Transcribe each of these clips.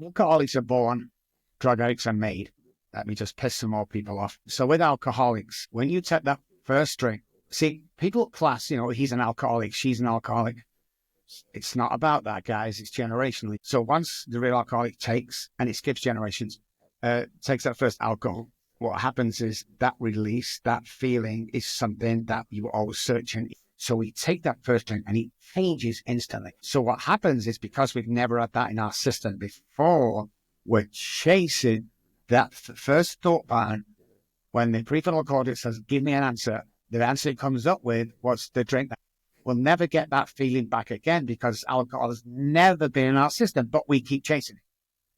Alcoholics are born, drug addicts are made. Let me just piss some more people off. So with alcoholics, when you take that first drink, see, people class, he's an alcoholic, she's an alcoholic. It's not about that, guys. It's generationally. So once the real alcoholic takes, and it skips generations, takes that first alcohol, what happens is that release, that feeling is something that you were always searching. So we take that first drink and it changes instantly. So what happens is because we've never had that in our system before, we're chasing that first thought pattern. When the prefrontal cortex says, give me an answer, the answer it comes up with was the drink. We'll never get that feeling back again because alcohol has never been in our system, but we keep chasing it.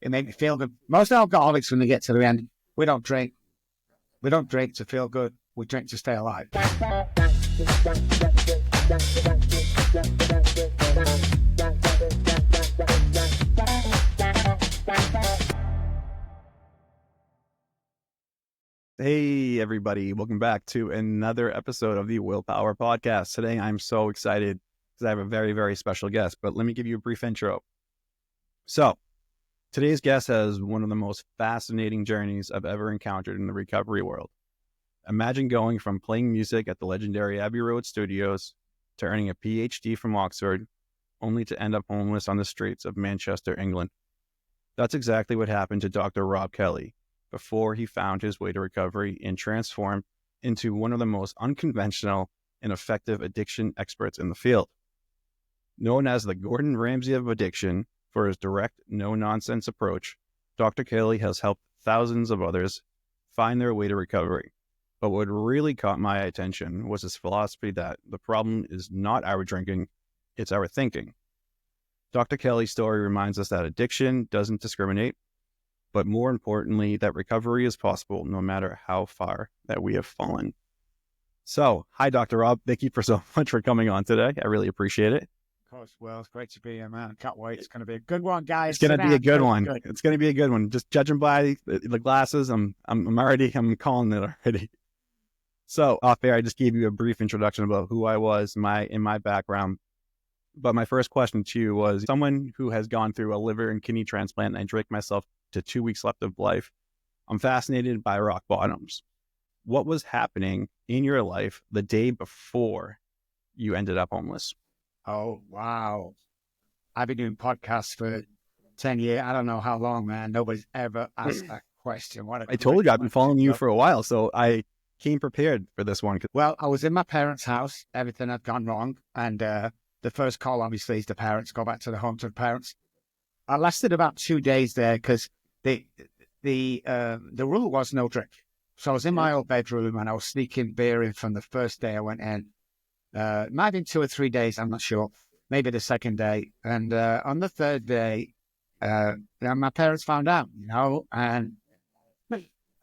It made me feel good. Most alcoholics, when they get to the end, we don't drink. We don't drink to feel good. We drink to stay alive. Hey, everybody. Welcome back to another episode of the Willpower podcast. Today, I'm so excited because I have a very, very special guest, but let me give you a brief intro. So, today's guest has one of the most fascinating journeys I've ever encountered in the recovery world. Imagine going from playing music at the legendary Abbey Road Studios to earning a PhD from Oxford, only to end up homeless on the streets of Manchester, England. That's exactly what happened to Dr. Robb Kelly before he found his way to recovery and transformed into one of the most unconventional and effective addiction experts in the field. Known as the Gordon Ramsay of Addiction for his direct, no-nonsense approach, Dr. Kelly has helped thousands of others find their way to recovery. But what really caught my attention was his philosophy that the problem is not our drinking, it's our thinking. Dr. Kelly's story reminds us that addiction doesn't discriminate, but more importantly, that recovery is possible no matter how far that we have fallen. So, hi, Dr. Robb. Thank you so much for coming on today. I really appreciate it. Of course, well, it's great to be here, man. Can't wait. It's going to be a good one, guys. It's going to be a good one. It's going to be a good one. Just judging by the glasses, I'm calling it already. So, off air, I just gave you a brief introduction about who I was, in my background. But my first question to you was, someone who has gone through a liver and kidney transplant, and I drank myself to 2 weeks left of life, I'm fascinated by rock bottoms. What was happening in your life the day before you ended up homeless? Oh, wow. I've been doing podcasts for 10 years. I don't know how long, man. Nobody's ever asked that question. I told you I've been following you for a while, so I came prepared for this one. Well, I was in my parents' house. Everything had gone wrong. And the first call, obviously, is the parents. Go back to the home to the parents. I lasted about 2 days there because the rule was no drink. So I was in my old bedroom and I was sneaking beer in from the first day I went in. It might have been 2 or 3 days, I'm not sure. Maybe the second day. And on the third day, my parents found out, and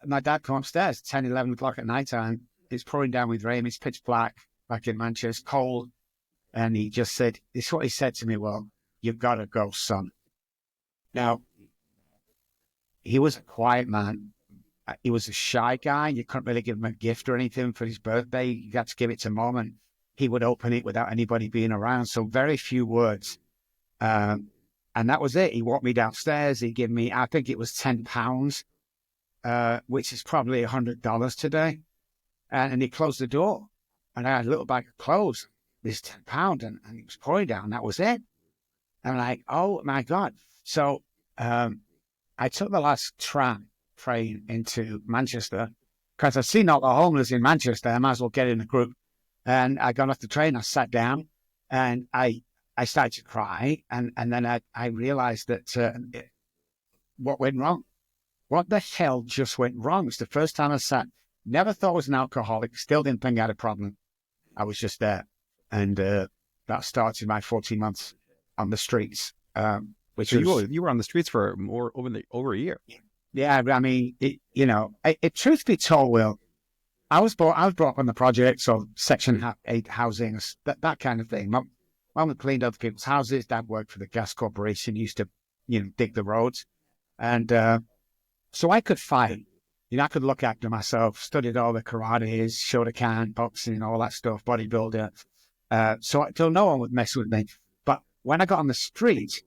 my dad came upstairs 10, 11 o'clock at night time. It's pouring down with rain. It's pitch black back in Manchester, cold. And he just said, this is what he said to me, well, you've got to go, son. Now, he was a quiet man. He was a shy guy. You couldn't really give him a gift or anything for his birthday. You got to give it to mom, and he would open it without anybody being around. So very few words. And that was it. He walked me downstairs. He gave me, I think it was £10, which is probably $100 today. And he closed the door. And I had a little bag of clothes. This £10, and it was pouring down. That was it. I'm like, oh my God. So I took the last tram train into Manchester because I've seen all the homeless in Manchester. I might as well get in a group. And I got off the train, I sat down, and I started to cry. And then I realized that what went wrong? What the hell just went wrong? It's the first time I sat. Never thought I was an alcoholic. Still didn't think I had a problem. I was just there. And that started my 14 months on the streets. Which so you were on the streets for over a year. Yeah, I mean, truth be told, Will, I was brought up on the projects of Section 8 housing, that kind of thing. Mom cleaned other people's houses. Dad worked for the gas corporation, used to, dig the roads. And so I could fight. I could look after myself, studied all the karate, Shotokan, boxing, all that stuff, bodybuilder. So no one would mess with me. But when I got on the street,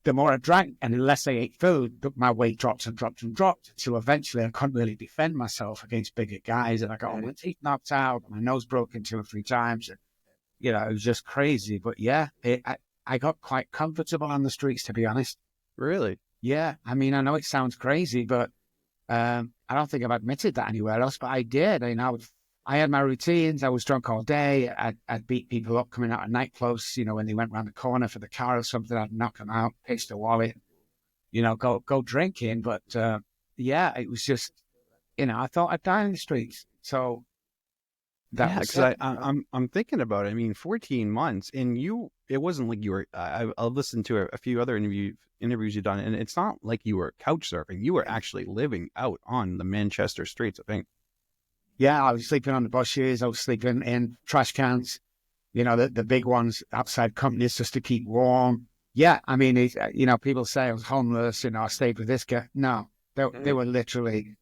the more I drank and the less I ate food, my weight dropped and dropped and dropped. So eventually I couldn't really defend myself against bigger guys. And I got all my teeth knocked out, my nose broken 2 or 3 times. And, it was just crazy. But yeah, I got quite comfortable on the streets, to be honest. Really? Yeah. I mean, I know it sounds crazy, but I don't think I've admitted that anywhere else, but I did. I had my routines. I was drunk all day. I'd beat people up coming out of nightclubs, when they went around the corner for the car or something. I'd knock them out, pitch the wallet, go drinking. But yeah, it was just, I thought I'd die in the streets. So that was because I'm thinking about it. I mean, 14 months, and it wasn't like you were. I've listened to a few other interviews you've done, and it's not like you were couch surfing. You were actually living out on the Manchester streets, I think. Yeah, I was sleeping on the buses. I was sleeping in trash cans, the big ones outside companies just to keep warm. Yeah, I mean, people say I was homeless, I stayed with this guy. No, they were literally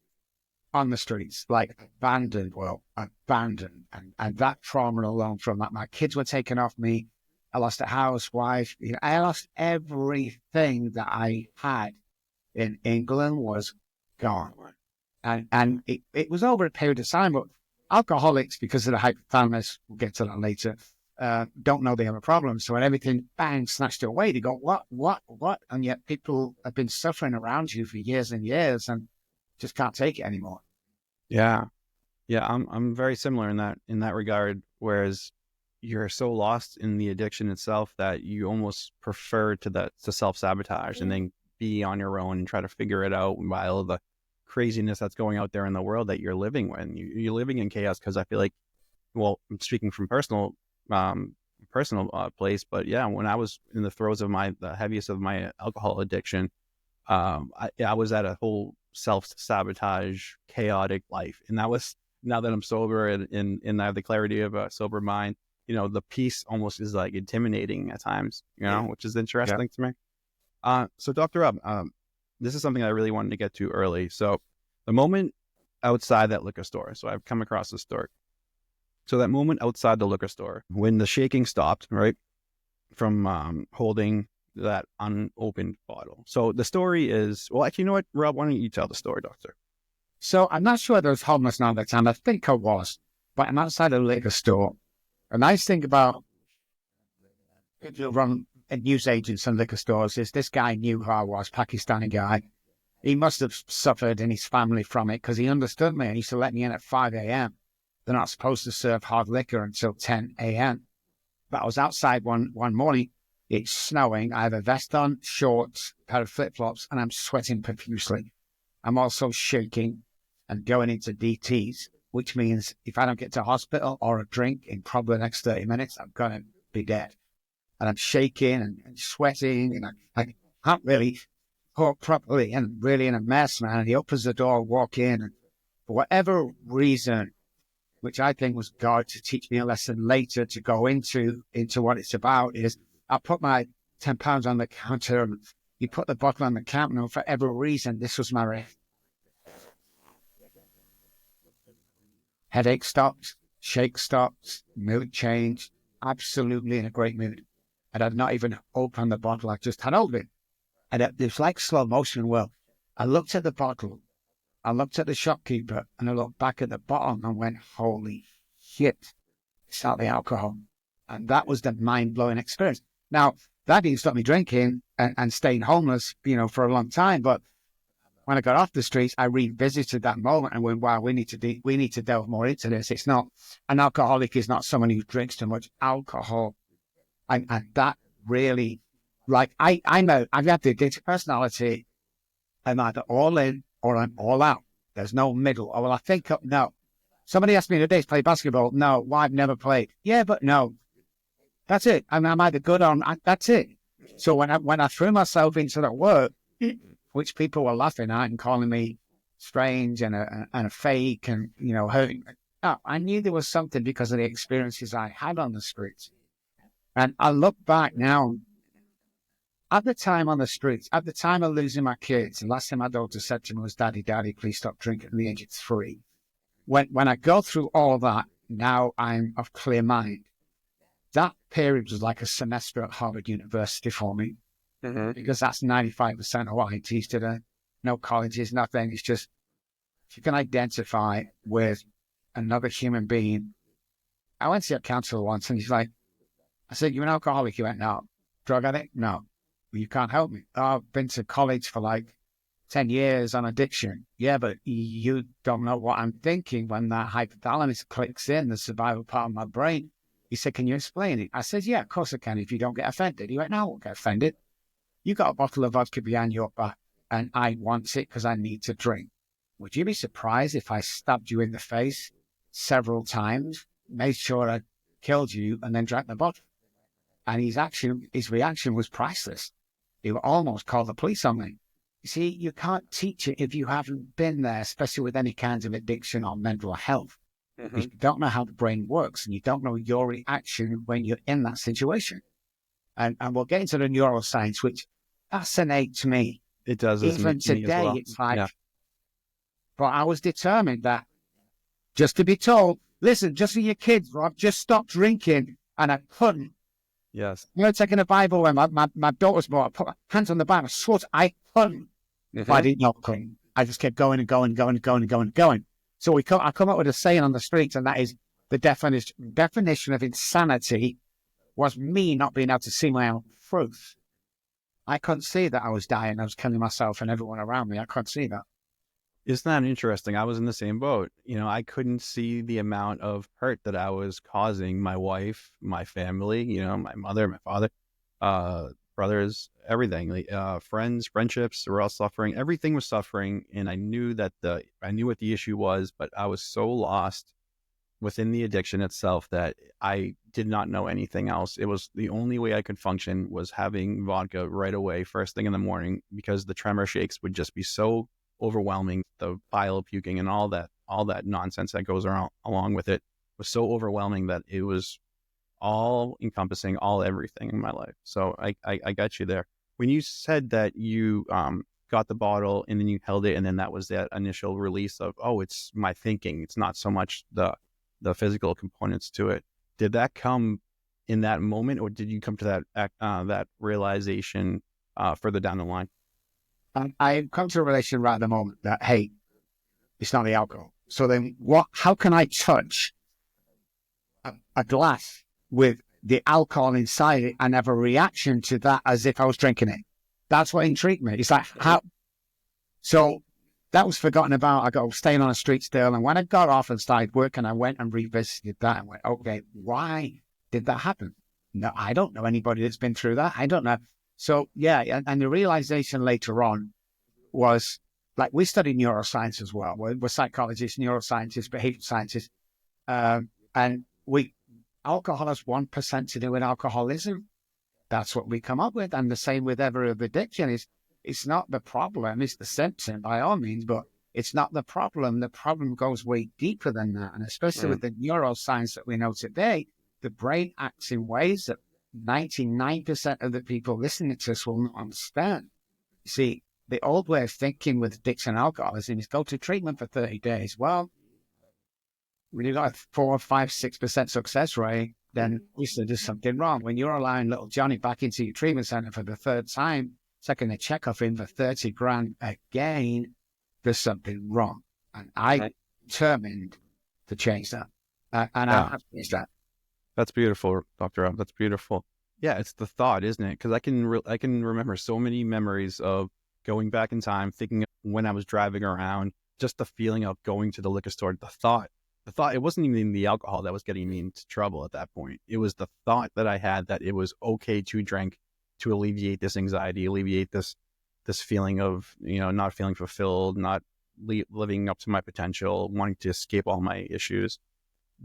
on the streets, like abandoned. And that trauma alone from that, my kids were taken off me. I lost a house, wife. I lost everything that I had in England was gone. And it was over a period of time, but alcoholics, because of the hypothalamus, we'll get to that later, don't know they have a problem. So when everything, bang, snatched away, they go, what? And yet people have been suffering around you for years and years and just can't take it anymore. Yeah. Yeah, I'm very similar in that regard, whereas you're so lost in the addiction itself that you almost prefer to self-sabotage and then be on your own and try to figure it out while the craziness that's going out there in the world that you're living in. You're living in chaos because I feel like, well, I'm speaking from personal place, but yeah, when I was in the throes of the heaviest of my alcohol addiction, I was at a whole self-sabotage, chaotic life. And that was, now that I'm sober and I have the clarity of a sober mind, the peace almost is like intimidating at times, which is interesting to me. So Dr. Robb, this is something I really wanted to get to early. So the moment outside that liquor store, so I've come across this story. So that moment outside the liquor store, when the shaking stopped, right, from holding that unopened bottle. So the story is, well, actually, you know what, Rob, why don't you tell the story, doctor? So I'm not sure I was homeless now at that time. I think I was, but I'm outside the liquor store. And I think about people who run news agents and liquor stores. This guy knew who I was, Pakistani guy. He must have suffered in his family from it because he understood me and he used to let me in at 5 a.m. They're not supposed to serve hard liquor until 10 a.m. But I was outside one morning. It's snowing. I have a vest on, shorts, a pair of flip-flops, and I'm sweating profusely. I'm also shaking and going into DTs, which means if I don't get to hospital or a drink in probably the next 30 minutes, I'm going to be dead. And I'm shaking and sweating, and I can't really talk properly and really in a mess, man. And he opens the door, walk in, and for whatever reason, which I think was God to teach me a lesson later to go into what it's about, is I put my 10 pounds on the counter, and he put the bottle on the counter, and for every reason, this was my rest. Headache stopped, shake stopped, mood changed, absolutely in a great mood. And I'd not even opened the bottle, I just had opened it. And it was like slow motion. Well, I looked at the bottle, I looked at the shopkeeper, and I looked back at the bottom and went, holy shit, it's not the alcohol. And that was the mind-blowing experience. Now, that didn't stop me drinking and staying homeless, for a long time. But when I got off the streets, I revisited that moment and went, wow, we need to delve more into this. It's not, an alcoholic is not someone who drinks too much alcohol. And that really, like, I've got the addictive personality. I'm either all in or I'm all out. There's no middle. Oh, well, I think, no. Somebody asked me today to play basketball. No, well, I've never played. Yeah, but no. That's it. I'm either good or that's it. So when I threw myself into that work, which people were laughing at and calling me strange and a fake and, hurting, no, I knew there was something because of the experiences I had on the streets. And I look back now, at the time on the streets, at the time of losing my kids, the last thing my daughter said to me was, Daddy, please stop drinking at the age of 3. When I go through all that, now I'm of clear mind. That period was like a semester at Harvard University for me. because that's 95% of what I teach today. No colleges, nothing. It's just, if you can identify with another human being. I went to see a counselor once and he's like, I said, "You're an alcoholic?" He went, "No." "Drug addict?" "No." "Well, you can't help me." "Oh, I've been to college for like 10 years on addiction." "Yeah, but you don't know what I'm thinking when that hypothalamus clicks in, the survival part of my brain." He said, "Can you explain it?" I said, "Yeah, of course I can, if you don't get offended." He went, "No, I won't get offended. You got a bottle of vodka behind your back and I want it because I need to drink. Would you be surprised if I stabbed you in the face several times, made sure I killed you, and then drank the bottle?" And his reaction was priceless. He would almost call the police on me. You see, you can't teach it if you haven't been there, especially with any kinds of addiction or mental health. You don't know how the brain works, and you don't know your reaction when you're in that situation. And we'll get into the neuroscience, which fascinates me. It does. Even Me as today, well. it's like, but I was determined that just to be told, "Listen, just for your kids, Rob, just stop drinking." And I couldn't. Yes. You know, taking a Bible when my daughter's born, I put my hands on the Bible, I swore I couldn't. But I didn't know clean. I just kept going and going and going and going and going and going. So I come up with a saying on the streets, and that is the definition of insanity was me not being able to see my own truth. I couldn't see that I was dying. I was killing myself and everyone around me. I couldn't see that. Isn't that interesting? I was in the same boat. You know, I couldn't see the amount of hurt that I was causing my wife, my family, you know, my mother, my father, brothers, everything, friends, friendships were all suffering. Everything was suffering. And I knew I knew what the issue was, but I was so lost within the addiction itself that I did not know anything else. It was the only way I could function was having vodka right away, first thing in the morning, because the tremor shakes would just be so overwhelming. The bile puking and all that nonsense that goes along with it was so overwhelming that it was all encompassing, all everything in my life. So I got you there. When you said that you got the bottle and then you held it, and then that was that initial release of, oh, it's my thinking. It's not so much the physical components to it. Did that come in that moment, or did you come to that realization further down the line? I come to a realization right at the moment that, hey, it's not the alcohol. So then how can I touch a glass with the alcohol inside it and have a reaction to that as if I was drinking it? That's what intrigued me. It's like, how? So that was forgotten about. I got staying on the street still. And when I got off and started working, I went and revisited that and went, okay, why did that happen? No, I don't know anybody that's been through that. I don't know. So yeah, and the realization later on was, like, we study neuroscience as well. We're psychologists, neuroscientists, behavioral scientists. And alcohol has 1% to do with alcoholism. That's what we come up with. And the same with every other addiction is, it's not the problem, it's the symptom by all means, but it's not the problem. The problem goes way deeper than that. And especially with the neuroscience that we know today, the brain acts in ways that 99% of the people listening to us will not understand. You see, the old way of thinking with addiction and alcoholism is go to treatment for 30 days. Well, when you've got a 4, 5, 6% success rate, then obviously there's something wrong. When you're allowing little Johnny back into your treatment center for the third time, taking a check off him for 30 grand again, there's something wrong. And I determined to change that. And I have changed that. That's beautiful, Dr. Robb. That's beautiful. Yeah, it's the thought, isn't it? Because I can remember so many memories of going back in time, thinking when I was driving around, just the feeling of going to the liquor store, the thought, it wasn't even the alcohol that was getting me into trouble at that point. It was the thought that I had that it was okay to drink to alleviate this anxiety, alleviate this feeling of, not feeling fulfilled, not living up to my potential, wanting to escape all my issues.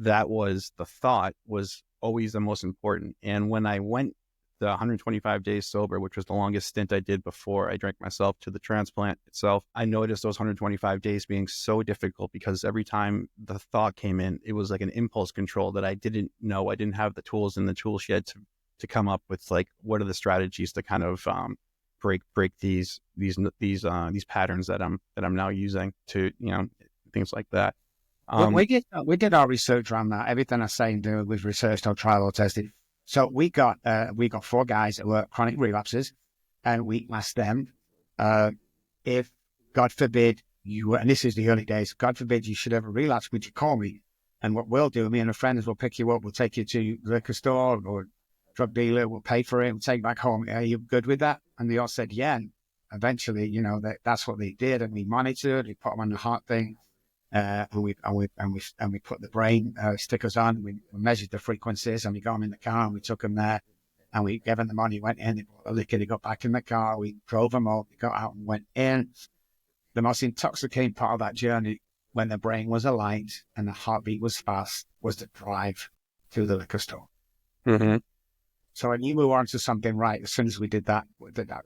That was the thought was always the most important. And when I went the 125 days sober, which was the longest stint I did before I drank myself to the transplant itself, I noticed those 125 days being so difficult because every time the thought came in, it was like an impulse control that I didn't know. I didn't have the tools in the tool shed to come up with, like, what are the strategies to kind of break these patterns that I'm now using to, things like that. We did our research around that. Everything I say and do was researched or trial or tested. So we got 4 guys that were chronic relapses. and we asked them if, God forbid, you, and this is the early days, God forbid you should ever relapse, would you call me? And what we'll do, me and a friend will pick you up, we'll take you to the liquor store or drug dealer, we'll pay for it, we'll take you back home. Are you good with that? And they all said, yeah. And eventually, you know, that's what they did. And we monitored, we put them on the heart thing, and we put the brain stickers on, we measured the frequencies, and we got them in the car and we took them there. And we gave them the money, went in, they bought the liquor, they got back in the car, we drove them all, they got out and went in. The most intoxicating part of that journey, when the brain was alight and the heartbeat was fast, was the drive to the liquor store. Mm-hmm. So I knew we were onto something right as soon as we did that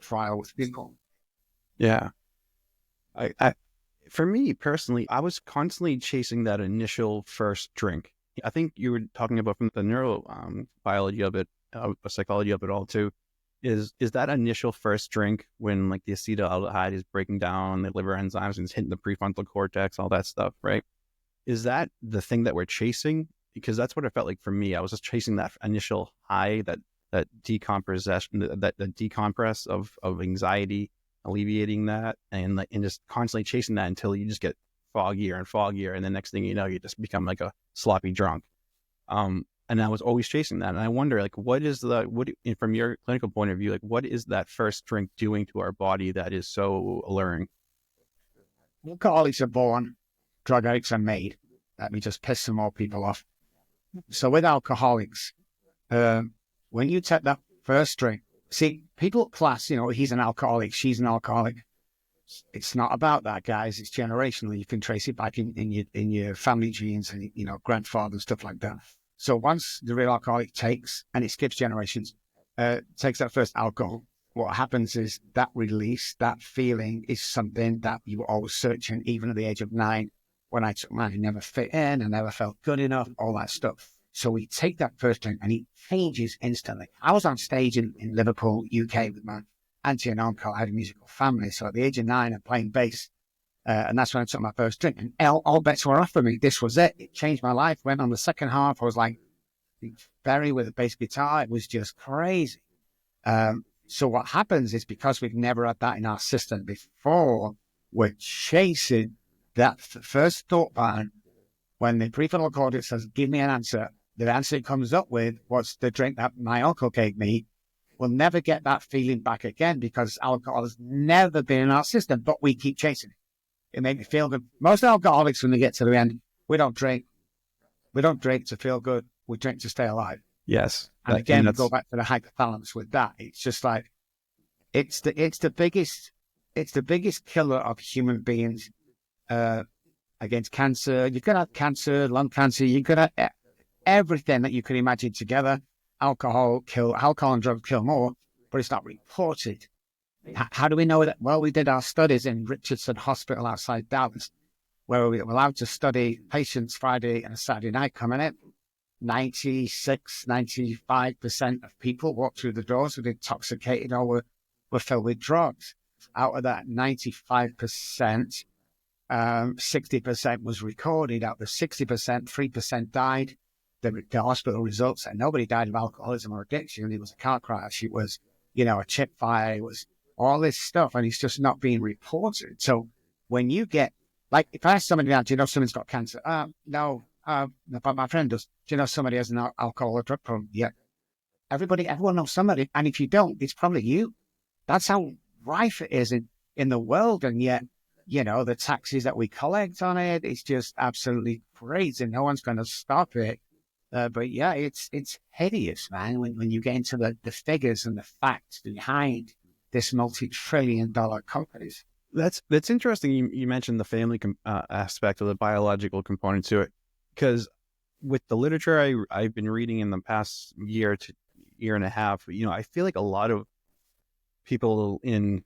trial with people. Yeah. For me personally, I was constantly chasing that initial first drink. I think you were talking about from the biology of it, psychology of it all too, is that initial first drink when like the acetaldehyde is breaking down, the liver enzymes and it's hitting the prefrontal cortex, all that stuff, right? Is that the thing that we're chasing? Because that's what it felt like for me. I was just chasing that initial high, that decompression, that decompress of anxiety, alleviating that, and just constantly chasing that until you just get foggier and foggier, and the next thing you know, you just become like a sloppy drunk. And I was always chasing that, and I wonder, like, from your clinical point of view, like, what is that first drink doing to our body that is so alluring? Alcoholics are born, drug addicts are made. Let me just piss some more people off. So with alcoholics, when you take that first drink, see, people class, you know, he's an alcoholic, she's an alcoholic. It's not about that, guys. It's generational. You can trace it back in your family genes and, you know, grandfather and stuff like that. So once the real alcoholic takes, and it skips generations, takes that first alcohol, what happens is that release, that feeling is something that you were always searching, even at the age of 9. When I took mine, I never fit in, I never felt good enough, all that stuff. So we take that first drink and it changes instantly. I was on stage in Liverpool, UK with my auntie and uncle. I had a musical family. So at the age of 9, I'm playing bass. And that's when I took my first drink. And all bets were off for me. This was it. It changed my life. Went on the second half. I was like Barry with a bass guitar. It was just crazy. So what happens is, because we've never had that in our system before, we're chasing that first thought pattern. When the prefrontal cortex says, give me an answer, the answer it comes up with, what's the drink that my uncle gave me, we'll never get that feeling back again, because alcohol has never been in our system, but we keep chasing it. It made me feel good. Most alcoholics, when they get to the end, we don't drink. We don't drink to feel good. We drink to stay alive. Yes. And again, we go back to the hypothalamus with that. It's just like, it's the biggest killer of human beings against cancer. You could have cancer, lung cancer. You could have everything that you could imagine together. Alcohol and drugs kill more, but it's not reported. How do we know that? Well, we did our studies in Richardson Hospital outside Dallas, where we were allowed to study patients Friday and Saturday night coming in. 95% of people walked through the doors with intoxicated or were filled with drugs. Out of that 95%, 60% was recorded. Out of the 60%, 3% died. The hospital results said nobody died of alcoholism or addiction. It was a car crash. It was, you know, a chip fire. It was all this stuff, and it's just not being reported. So when you get, like, if I ask somebody now, do you know someone's got cancer? No, but my friend does. Do you know somebody has an alcohol or drug problem? Yeah. Everyone knows somebody. And if you don't, it's probably you. That's how rife it is in the world. And yet, you know, the taxes that we collect on it, it's just absolutely crazy. No one's going to stop it. But yeah, it's hideous, man, when you get into the figures and the facts behind this multi-trillion-dollar companies. That's interesting. You mentioned the family aspect of the biological component to it, because with the literature I've been reading in the past year to year and a half, you know, I feel like a lot of people in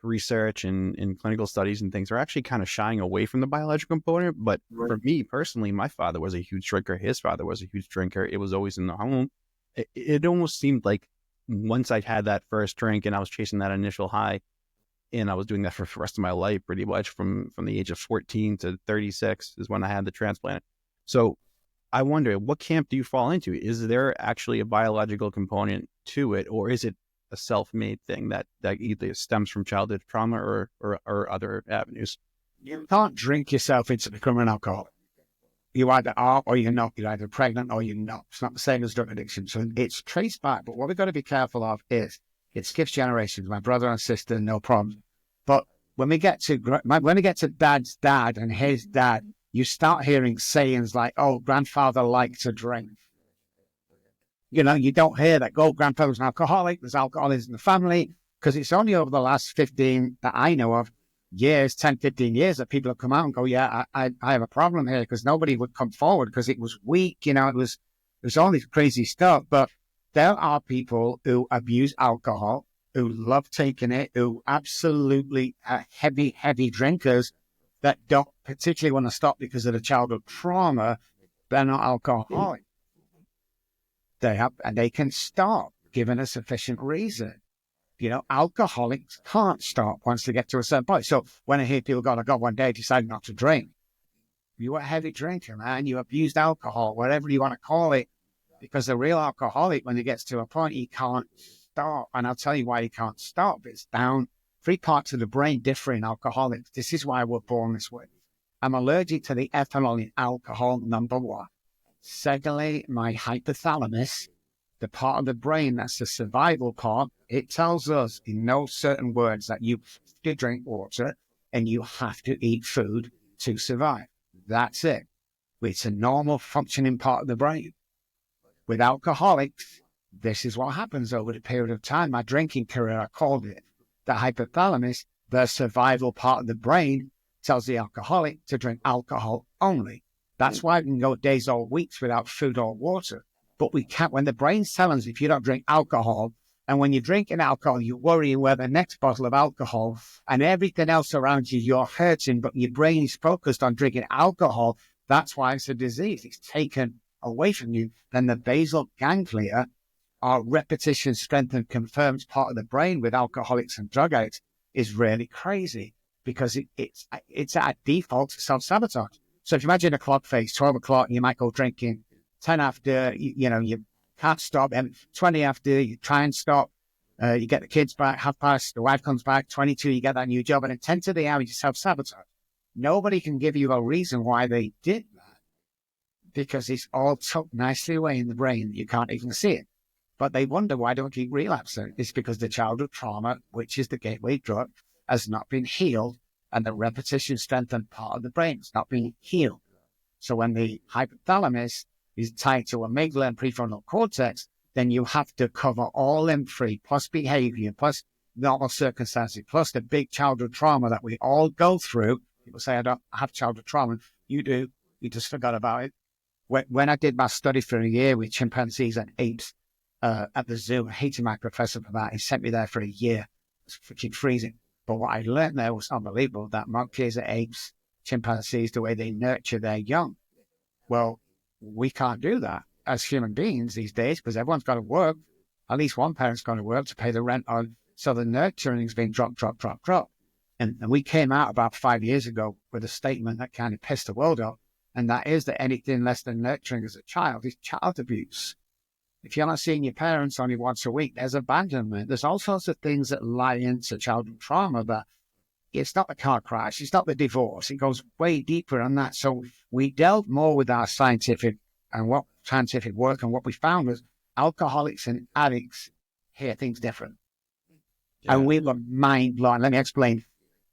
research and in clinical studies and things are actually kind of shying away from the biological component. But for me personally, my father was a huge drinker. His father was a huge drinker. It was always in the home. It almost seemed like once I had that first drink and I was chasing that initial high, and I was doing that for the rest of my life, pretty much from the age of 14 to 36 is when I had the transplant. So I wonder, what camp do you fall into? Is there actually a biological component to it, or is it a self-made thing that either stems from childhood trauma or other avenues? You can't drink yourself into becoming an alcoholic. You either are or you're not. You're either pregnant or you're not. It's not the same as drug addiction. So it's traced back. But what we've got to be careful of is it skips generations. My brother and sister, no problem. But when we get to dad's dad and his dad, you start hearing sayings like, "Oh, grandfather liked to drink." You know, you don't hear that. "Oh, grandfather's an alcoholic. There's alcoholism in the family." Because it's only over the last 15 that I know of years, 10, 15 years, that people have come out and go, "Yeah, I have a problem here," because nobody would come forward because it was weak. You know, it was all this crazy stuff. But there are people who abuse alcohol, who love taking it, who absolutely are heavy drinkers that don't particularly want to stop because of the childhood trauma. They're not alcoholic. And they can stop given a sufficient reason. You know, alcoholics can't stop once they get to a certain point. So when I hear people go, "I got one day, decided not to drink," you were a heavy drinker, man. You abused alcohol, whatever you want to call it, because the real alcoholic, when he gets to a point, he can't stop. And I'll tell you why he can't stop. It's down. 3 parts of the brain differ in alcoholics. This is why we're born this way. I'm allergic to the ethanol in alcohol, number 1. Secondly, my hypothalamus, the part of the brain that's the survival part, it tells us in no certain words that you have to drink water and you have to eat food to survive. That's it. It's a normal functioning part of the brain. With alcoholics, this is what happens over the period of time. My drinking career, I called it the hypothalamus, the survival part of the brain, tells the alcoholic to drink alcohol only. That's why we can go days or weeks without food or water. But we can't, when the brain's telling us if you don't drink alcohol, and when you're drinking alcohol, you're worrying where the next bottle of alcohol and everything else around you, you're hurting, but your brain is focused on drinking alcohol. That's why it's a disease. It's taken away from you. Then the basal ganglia, our repetition, strength, and confirms part of the brain with alcoholics and drug addicts, is really crazy because it's at default self-sabotage. So if you imagine a clock face, 12 o'clock, you might go drinking, 10 after, you can't stop, and 20 after, you try and stop, you get the kids back, 1:30, the wife comes back, 22, you get that new job, and at 10 to the hour, you self-sabotage. Nobody can give you a reason why they did that because it's all tucked nicely away in the brain. You can't even see it. But they wonder why don't you relapse it? It's because the childhood trauma, which is the gateway drug, has not been healed, and the repetition strengthened part of the brain has not been healed. So when the hypothalamus is tied to amygdala and prefrontal cortex, then you have to cover all them 3, plus behavior, plus normal circumstances, plus the big childhood trauma that we all go through. People say, "I don't have childhood trauma." You do. You just forgot about it. When I did my study for a year with chimpanzees and apes at the zoo, I hated my professor for that. He sent me there for a year. It was freaking freezing. But what I learned there was unbelievable, that monkeys, apes, chimpanzees, the way they nurture their young. Well, we can't do that as human beings these days because everyone's got to work. At least one parent's got to work to pay the rent on. So the nurturing's been drop. And we came out about 5 years ago with a statement that kind of pissed the world off. And that is that anything less than nurturing as a child is child abuse. If you're not seeing your parents only once a week, there's abandonment. There's all sorts of things that lie into childhood trauma, but it's not the car crash. It's not the divorce. It goes way deeper than that. So we delved more with our scientific work. And what we found was alcoholics and addicts hear things different. Yeah. And we were mind blown. Let me explain.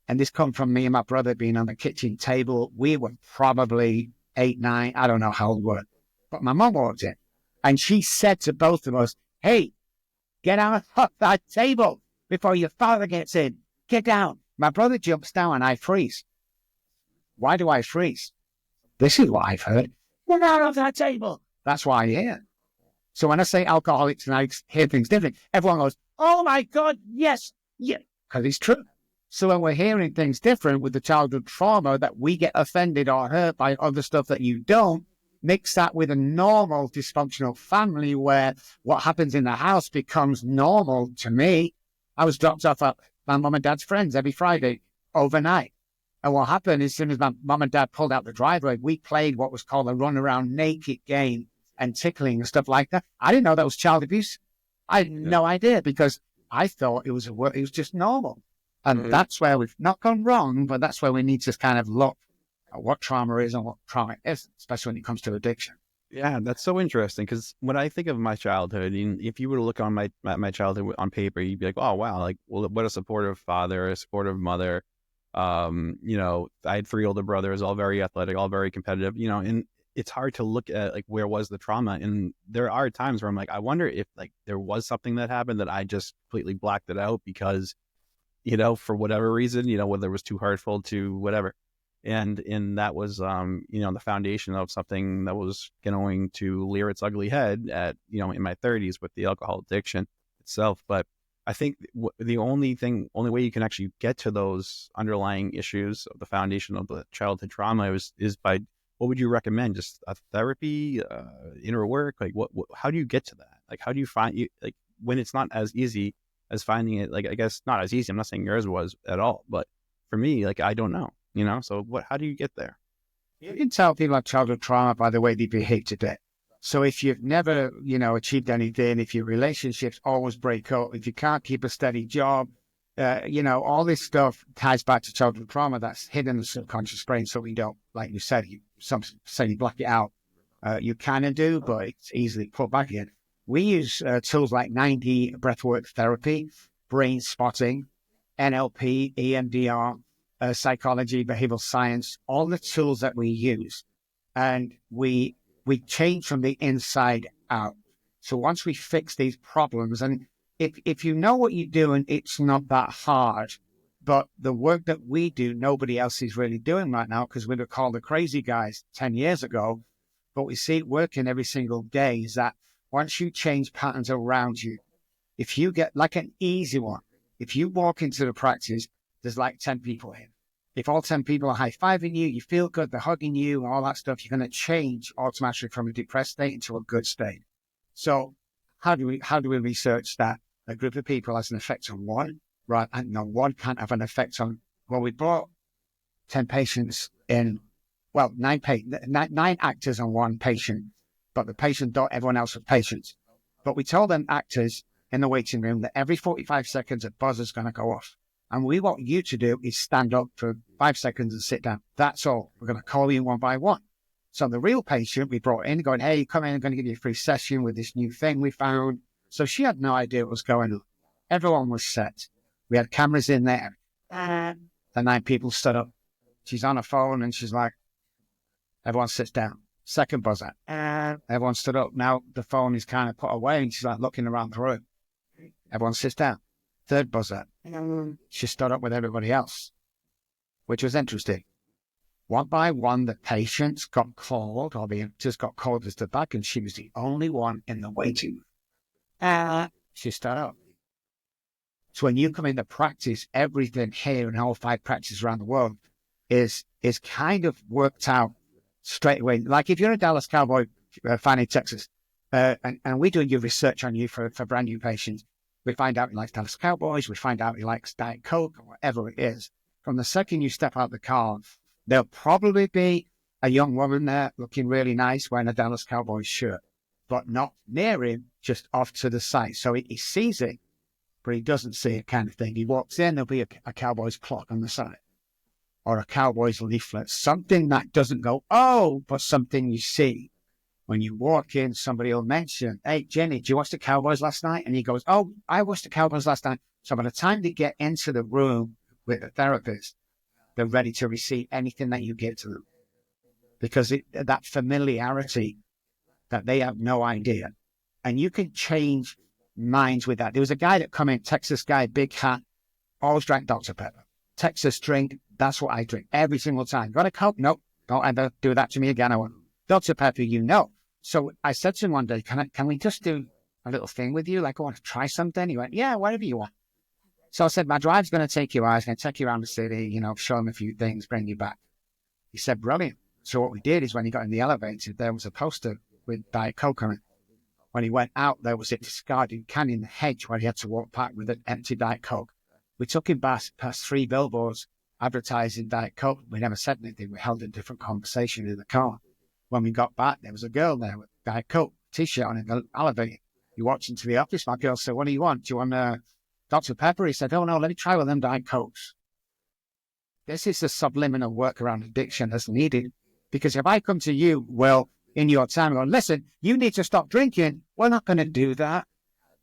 And this comes from me and my brother being on the kitchen table. We were probably 8, 9. I don't know how old we were. But my mom walked in. And she said to both of us, "Hey, get out of that table before your father gets in. Get down." My brother jumps down and I freeze. Why do I freeze? This is what I've heard. "Get out of that table." That's why I hear. So when I say alcoholics and addicts hear things different, everyone goes, "Oh my God, yes, yeah," because it's true. So when we're hearing things different with the childhood trauma that we get offended or hurt by other stuff that you don't, mix that with a normal dysfunctional family where what happens in the house becomes normal to me. I was dropped off at my mom and dad's friends every Friday overnight. And what happened as soon as my mom and dad pulled out the driveway, we played what was called a run around naked game and tickling and stuff like that. I didn't know that was child abuse. I had no idea because I thought it was just normal. And that's where we've not gone wrong, but that's where we need to kind of look at what trauma is and what trauma isn't, especially when it comes to addiction. Yeah, that's so interesting because when I think of my childhood, and if you were to look on my childhood on paper, you'd be like, oh, wow, like, well, what a supportive father, a supportive mother. You know, I had 3 older brothers, all very athletic, all very competitive, you know, and it's hard to look at like where was the trauma. And there are times where I'm like, I wonder if like there was something that happened that I just completely blacked it out because, you know, for whatever reason, you know, whether it was too hurtful to whatever. And that was, you know, the foundation of something that was going to rear its ugly head at, you know, in my 30s with the alcohol addiction itself. But I think the only way you can actually get to those underlying issues of the foundation of the childhood trauma is by, what would you recommend? Just a therapy, inner work? Like what, how do you get to that? Like, how do you find like when it's not as easy as finding it? Like, I guess not as easy. I'm not saying yours was at all, but for me, like, I don't know. You know, so how do you get there? You can tell people have childhood trauma by the way they behave today. So if you've never, you know, achieved anything, if your relationships always break up, if you can't keep a steady job, you know, all this stuff ties back to childhood trauma that's hidden in the subconscious brain. So we don't, like you said, some say you block it out. You kind of do, but it's easily put back in. We use tools like 9D breathwork therapy, brain spotting, NLP, EMDR, psychology, behavioral science, all the tools that we use. And we change from the inside out. So once we fix these problems, and if you know what you're doing, it's not that hard. But the work that we do, nobody else is really doing right now because we were called the crazy guys 10 years ago. But we see it working every single day is that once you change patterns around you, if you get like an easy one, if you walk into the practice, there's like 10 people here. If all 10 people are high-fiving you, you feel good, they're hugging you, and all that stuff, you're going to change automatically from a depressed state into a good state. So how do we research that a group of people has an effect on one, right? And no, one can't have an effect on, well, we brought 10 patients in, well, 9 actors on 1 patient, but the patient thought everyone else was patients. But we told them actors in the waiting room that every 45 seconds a buzzer's going to go off. And we want you to do is stand up for 5 seconds and sit down. That's all. We're going to call you one by one. So the real patient we brought in going, hey, come in, I'm going to give you a free session with this new thing we found. So she had no idea what was going on. Everyone was set. We had cameras in there. The 9 people stood up. She's on her phone and she's like, everyone sits down. Second buzzer. Everyone stood up. Now the phone is kind of put away and she's like looking around the room. Everyone sits down. Third buzzer. She stood up with everybody else, which was interesting. One by one, the patients got called, or the actors got called as the back, and she was the only one in the waiting room. She stood up. So when you come into practice, everything here in all 5 practices around the world is kind of worked out straight away. Like if you're a Dallas Cowboy fan in Texas, and we do your research on you for brand new patients, we find out he likes Dallas Cowboys. We find out he likes Diet Coke or whatever it is. From the second you step out the car, there'll probably be a young woman there looking really nice wearing a Dallas Cowboys shirt, but not near him, just off to the side. So he sees it, but he doesn't see it kind of thing. He walks in, there'll be a Cowboys clock on the side or a Cowboys leaflet, something that doesn't go, oh, but something you see. When you walk in, somebody will mention, hey, Jenny, did you watch the Cowboys last night? And he goes, oh, I watched the Cowboys last night. So by the time they get into the room with the therapist, they're ready to receive anything that you give to them. Because that familiarity that they have no idea. And you can change minds with that. There was a guy that come in, Texas guy, big hat, always drank Dr. Pepper. Texas drink, that's what I drink every single time. Got a Coke? Nope, don't ever do that to me again. I went, Dr. Pepper, you know. So I said to him one day, can we just do a little thing with you? Like, I want to try something. He went, yeah, whatever you want. So I said, my drive's going to take you out. I was going to take you around the city, you know, show him a few things, bring you back. He said, brilliant. So what we did is when he got in the elevator, there was a poster with Diet Coke on it. When he went out, there was a discarded can in the hedge where he had to walk back with an empty Diet Coke. We took him past 3 billboards advertising Diet Coke. We never said anything. We held a different conversation in the car. When we got back, there was a girl there with Diet Coke t-shirt on in the elevator. He walked into the office. My girl said, what do you want? Do you want Dr. Pepper, he said, oh no, let me try with them Diet Cokes. This is the subliminal work around addiction that's needed. Because if I come to you, well, in your time, and go, listen, you need to stop drinking, we're not going to do that.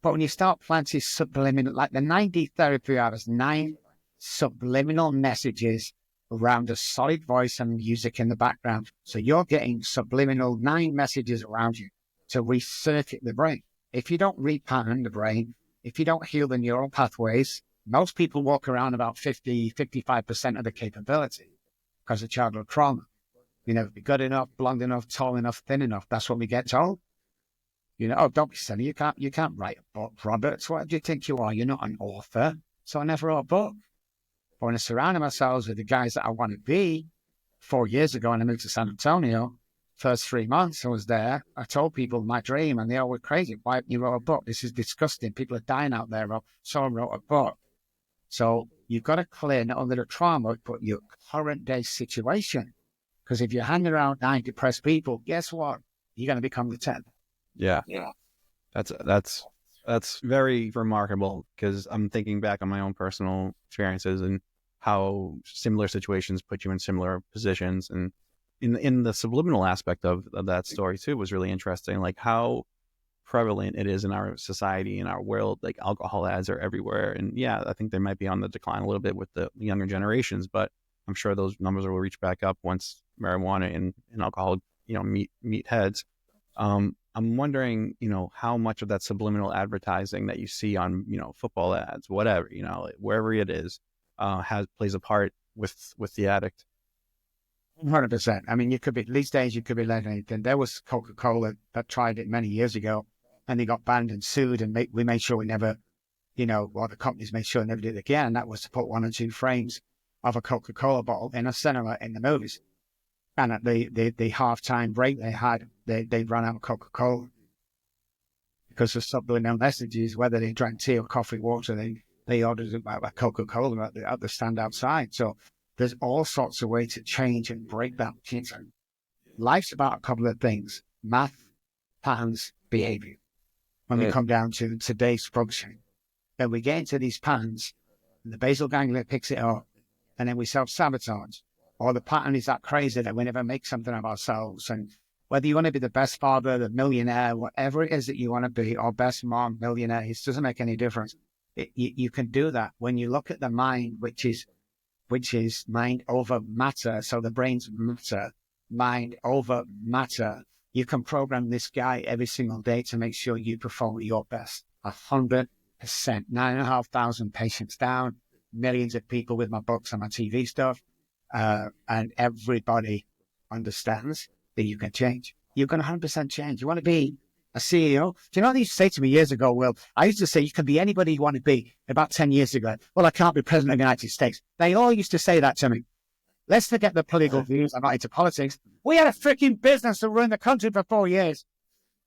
But when you start planting subliminal, like the 90 therapy hours, 9 subliminal messages around a solid voice and music in the background. So you're getting subliminal 9 messages around you to recircuit the brain. If you don't repattern the brain, if you don't heal the neural pathways, most people walk around about 55% of the capability because of childhood trauma. You know, be good enough, blonde enough, tall enough, thin enough. That's what we get told. You know, oh, don't be silly. You can't write a book, Robert. What do you think you are? You're not an author. So I never wrote a book. But when I surrounded myself with the guys that I want to be, 4 years ago when I moved to San Antonio, first 3 months I was there, I told people my dream and they all were crazy. Why haven't you wrote a book? This is disgusting. People are dying out there. So I wrote a book. So you've got to clear not only the trauma, but your current day situation. Because if you're hanging around 9 depressed people, guess what? You're going to become the 10th. Yeah. That's very remarkable, because I'm thinking back on my own personal experiences and how similar situations put you in similar positions. And in the subliminal aspect of that story too was really interesting, like how prevalent it is in our society, in our world. Like alcohol ads are everywhere. And yeah, I think they might be on the decline a little bit with the younger generations, but I'm sure those numbers will reach back up once marijuana and alcohol, meet heads. I'm wondering, how much of that subliminal advertising that you see on, football ads, whatever, wherever it is, plays a part with the addict. 100%. I mean, these days you could be letting anything. There was Coca-Cola that tried it many years ago and they got banned and sued, and we made sure we never, the companies made sure they never did it again. And that was to put 1 or 2 frames of a Coca-Cola bottle in a cinema in the movies. And at the halftime break they ran out of Coca-Cola because of subliminal messages. Whether they drank tea or coffee, water, they ordered a Coca-Cola at the stand outside. So there's all sorts of ways to change and break that. Life's about a couple of things: math, patterns, behavior. When we come down to today's function, then we get into these patterns, and the basal ganglia picks it up, and then we self-sabotage. Or the pattern is that crazy that we never make something of ourselves. And whether you want to be the best father, the millionaire, whatever it is that you want to be, or best mom, millionaire, it doesn't make any difference. You can do that when you look at the mind, which is mind over matter. So the brain's matter, mind over matter. You can program this guy every single day to make sure you perform at your best. 100%. 9,500 patients down, millions of people with my books and my TV stuff. And everybody understands that you can change. You can 100% change. You want to be a CEO? Do you know what they used to say to me years ago, Will? I used to say, you can be anybody you want to be. About 10 years ago, well, I can't be president of the United States. They all used to say that to me. Let's forget the political views. I'm not into politics. We had a freaking business to run the country for 4 years.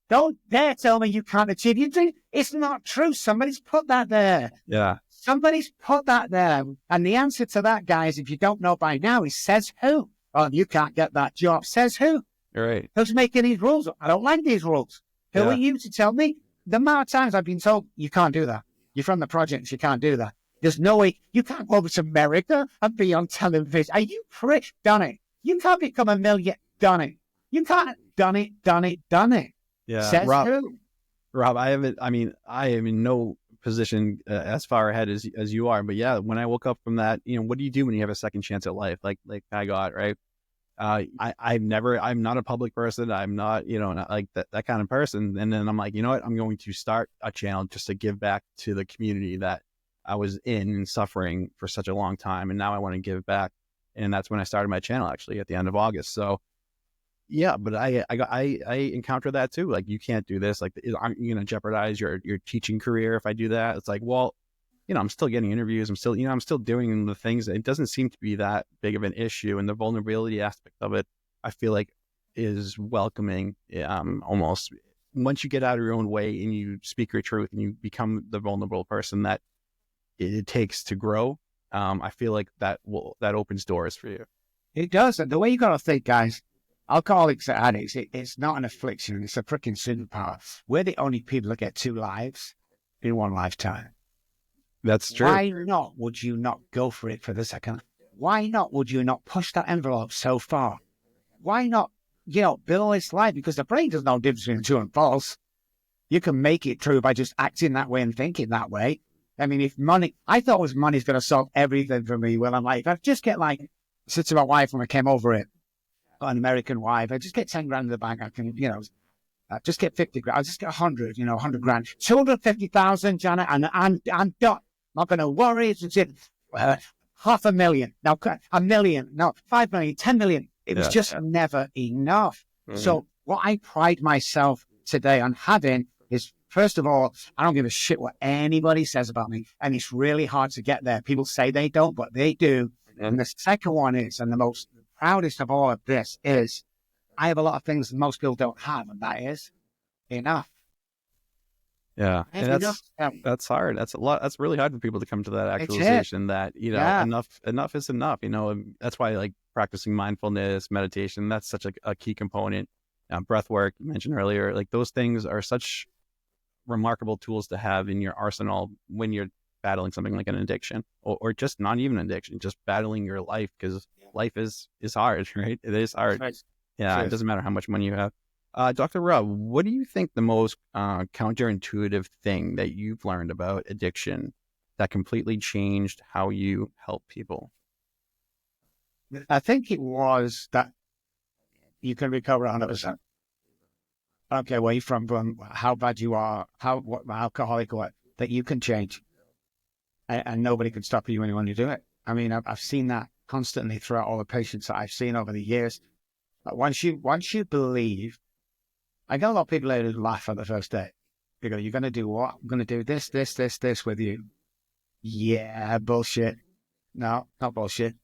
Don't dare tell me you can't achieve your dream. It's not true. Somebody's put that there. Yeah. Somebody's put that there. And the answer to that, guys, if you don't know by now, is says who? Oh, you can't get that job. Says who? You're right. Who's making these rules? I don't like these rules. Who are you to tell me? The amount of times I've been told, you can't do that. You're from the projects, you can't do that. There's no way. You can't go over to America and be on television. Are you prick? Done it. You can't become a millionaire. Done it. You can't. Done it. Yeah. Says who? Rob, I am in no position as far ahead as you are, but yeah, when I woke up from that, what do you do when you have a second chance at life, like I got, right? I'm not a public person. I'm not, not like that kind of person. And then I'm like, you know what? I'm going to start a channel just to give back to the community that I was in and suffering for such a long time. And now I want to give back. And that's when I started my channel, actually, at the end of August. So yeah, but I encounter that too. Like, you can't do this. Like, aren't you going to jeopardize your teaching career if I do that? It's like, well, I'm still getting interviews. I'm still doing the things. It doesn't seem to be that big of an issue. And the vulnerability aspect of it, I feel like, is welcoming. Almost once you get out of your own way and you speak your truth and you become the vulnerable person that it takes to grow. I feel like that opens doors for you. It does. And the way you got to think, guys, alcoholics are addicts. It's not an affliction. It's a freaking superpower. We're the only people that get 2 lives in one lifetime. That's true. Why not would you not go for it for the second? Why not would you not push that envelope so far? Why not, build this life? Because the brain does no difference between true and false. You can make it true by just acting that way and thinking that way. I mean, I thought money's going to solve everything for me. Well, I'm like, if I just get I said to my wife when I came over it, an American wife, I just get 10 grand in the bank. I can, just get 50 grand. I'll just get 100, 100 grand. 250,000, Janet, and I'm done. Not going to worry. It's $500,000. Now, $1 million. No, 5 million, 10 million. It was just never enough. Mm-hmm. So what I pride myself today on having is, first of all, I don't give a shit what anybody says about me. And it's really hard to get there. People say they don't, but they do. Mm-hmm. And the second one is, and the most proudest of all of this is, I have a lot of things that most people don't have, and that is enough. Yeah, and that's hard. That's a lot. That's really hard for people to come to that actualization that, enough is enough. That's why practicing mindfulness, meditation, that's such a key component. Breath work, you mentioned earlier, those things are such remarkable tools to have in your arsenal when you're battling something like an addiction, or just not even an addiction, just battling your life, because life is hard, right? It is hard. Right. Yeah, sure. It doesn't matter how much money you have. Dr. Robb, what do you think the most counterintuitive thing that you've learned about addiction that completely changed how you help people? I think it was that you can recover 100%. I don't care where you're from how bad you are, what alcoholic or what, that you can change. And nobody can stop you when you do it. I mean, I've seen that constantly throughout all the patients that I've seen over the years. Once you believe, I got a lot of people who laugh at the first day. They go, "You're going to do what?" "I'm going to do this with you." Yeah, bullshit. No, not bullshit.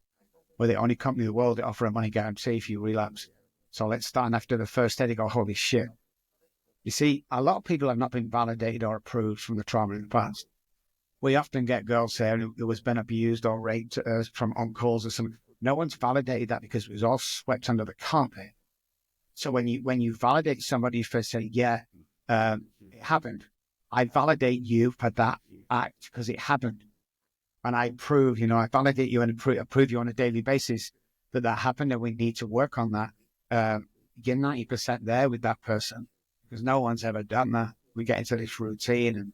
We're the only company in the world that offer a money guarantee if you relapse. So let's start. And after the first day, they go, "Holy shit." You see, a lot of people have not been validated or approved from the trauma in the past. We often get girls saying who has been abused or raped from uncles or something. No one's validated that because it was all swept under the carpet. So when you validate somebody for saying, it happened, I validate you for that act because it happened. And I prove, I validate you and approve you on a daily basis that happened, and we need to work on that. You're 90% there with that person because no one's ever done that. We get into this routine and,